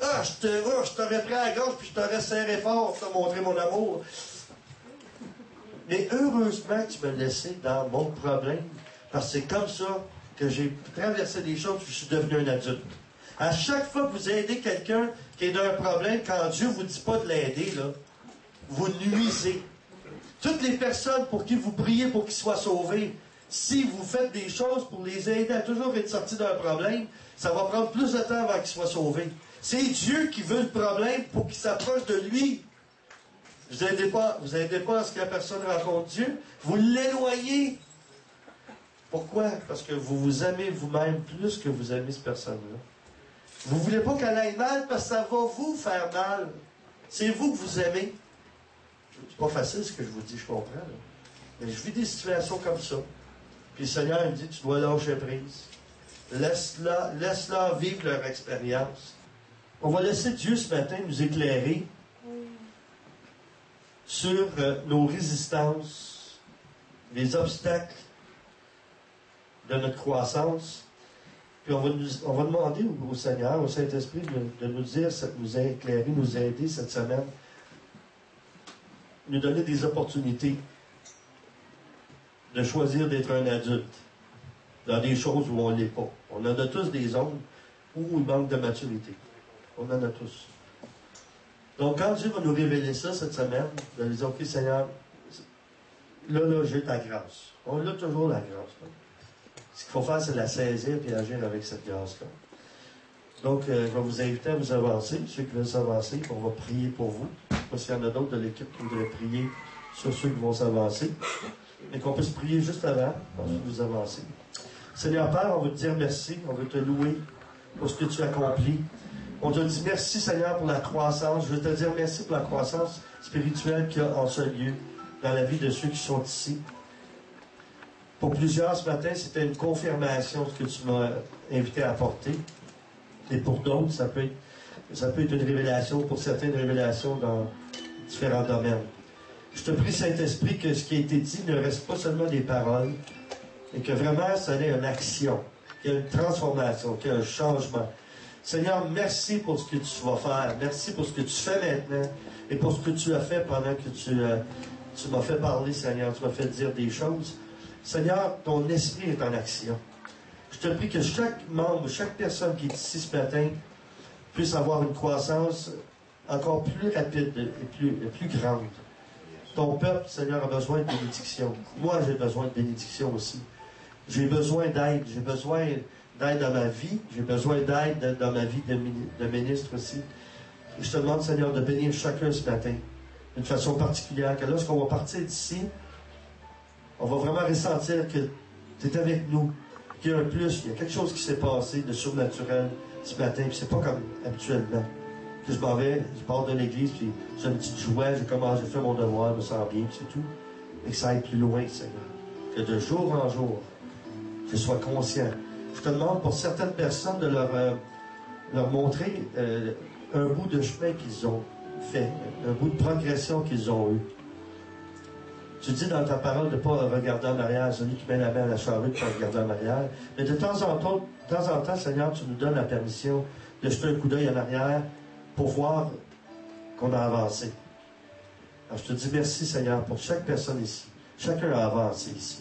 Ah, je t'aurais pris à la gorge, puis je t'aurais serré fort pour te montrer mon amour. Mais heureusement que tu m'as laissé dans mon problème, parce que c'est comme ça que j'ai traversé des choses, puis je suis devenu un adulte. À chaque fois que vous aidez quelqu'un qui est dans un problème, quand Dieu ne vous dit pas de l'aider, là, vous nuisez. Toutes les personnes pour qui vous priez pour qu'ils soient sauvés, si vous faites des choses pour les aider à toujours être sortis d'un problème, ça va prendre plus de temps avant qu'ils soient sauvés. C'est Dieu qui veut le problème pour qu'il s'approche de lui. Vous n'aidez pas à ce que la personne rencontre Dieu. Vous l'éloignez. Pourquoi? Parce que vous vous aimez vous-même plus que vous aimez cette personne-là. Vous ne voulez pas qu'elle aille mal parce que ça va vous faire mal. C'est vous que vous aimez. C'est pas facile ce que je vous dis, je comprends. Là. Mais je vis des situations comme ça. Puis le Seigneur me dit, tu dois lâcher prise. Laisse-la vivre leur expérience. On va laisser Dieu ce matin nous éclairer sur nos résistances, les obstacles de notre croissance. Puis on va demander au Seigneur, au Saint-Esprit, de nous dire, de nous éclairer, nous aider cette semaine, nous donner des opportunités de choisir d'être un adulte dans des choses où on ne l'est pas. On en a tous des zones où il manque de maturité. On en a tous. Donc, quand Dieu va nous révéler ça cette semaine, de lui dire, OK, Seigneur, là, j'ai ta grâce. On a toujours la grâce. Là. Ce qu'il faut faire, c'est la saisir et agir avec cette grâce-là. Donc, je vais vous inviter à vous avancer. Ceux qui veulent s'avancer, on va prier pour vous. Parce qu'il y en a d'autres de l'équipe qui voudraient prier sur ceux qui vont s'avancer. Mais qu'on puisse prier juste avant, ensuite vous avancer. Seigneur Père, on veut te dire merci, on veut te louer pour ce que tu accomplis. On te dit merci, Seigneur, pour la croissance. Je veux te dire merci pour la croissance spirituelle qu'il y a en ce lieu, dans la vie de ceux qui sont ici. Pour plusieurs, ce matin, c'était une confirmation de ce que tu m'as invité à apporter. Et pour d'autres, ça peut être une révélation, pour certaines, une révélation dans différents domaines. Je te prie, Saint-Esprit, que ce qui a été dit ne reste pas seulement des paroles, mais que vraiment, ça ait une action, qu'il y ait une transformation, qu'il y ait un changement. Seigneur, merci pour ce que tu vas faire. Merci pour ce que tu fais maintenant et pour ce que tu as fait pendant que tu m'as fait parler, Seigneur. Tu m'as fait dire des choses. Seigneur, ton esprit est en action. Je te prie que chaque membre, chaque personne qui est ici ce matin puisse avoir une croissance encore plus rapide et plus grande. Ton peuple, Seigneur, a besoin de bénédiction. Moi, j'ai besoin de bénédiction aussi. J'ai besoin d'aide. J'ai besoin d'aide dans ma vie. J'ai besoin d'aide dans ma vie de ministre aussi. Et je te demande, Seigneur, de bénir chacun ce matin d'une façon particulière. Que lorsqu'on va partir d'ici, on va vraiment ressentir que tu es avec nous. Qu'il y a un plus, il y a quelque chose qui s'est passé de surnaturel ce matin. Puis c'est pas comme habituellement. Que je m'en vais, je pars de l'église, puis j'ai une petite joie, j'ai fait mon devoir, je me sens bien, puis c'est tout. Et que ça aille plus loin, Seigneur. Que de jour en jour, je sois conscient. Je te demande pour certaines personnes de leur montrer un bout de chemin qu'ils ont fait, un bout de progression qu'ils ont eu. Tu dis dans ta parole de ne pas regarder en arrière, celui qui met la main à la charrue de ne pas regarder en arrière. Mais de temps en temps, Seigneur, tu nous donnes la permission de jeter un coup d'œil en arrière pour voir qu'on a avancé. Alors, je te dis merci, Seigneur, pour chaque personne ici. Chacun a avancé ici.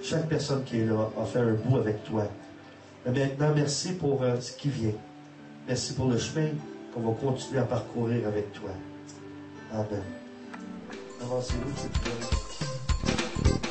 Chaque personne qui est là a fait un bout avec toi. Et maintenant, merci pour ce qui vient. Merci pour le chemin qu'on va continuer à parcourir avec toi. Amen. Avancez-vous, s'il vous plaît.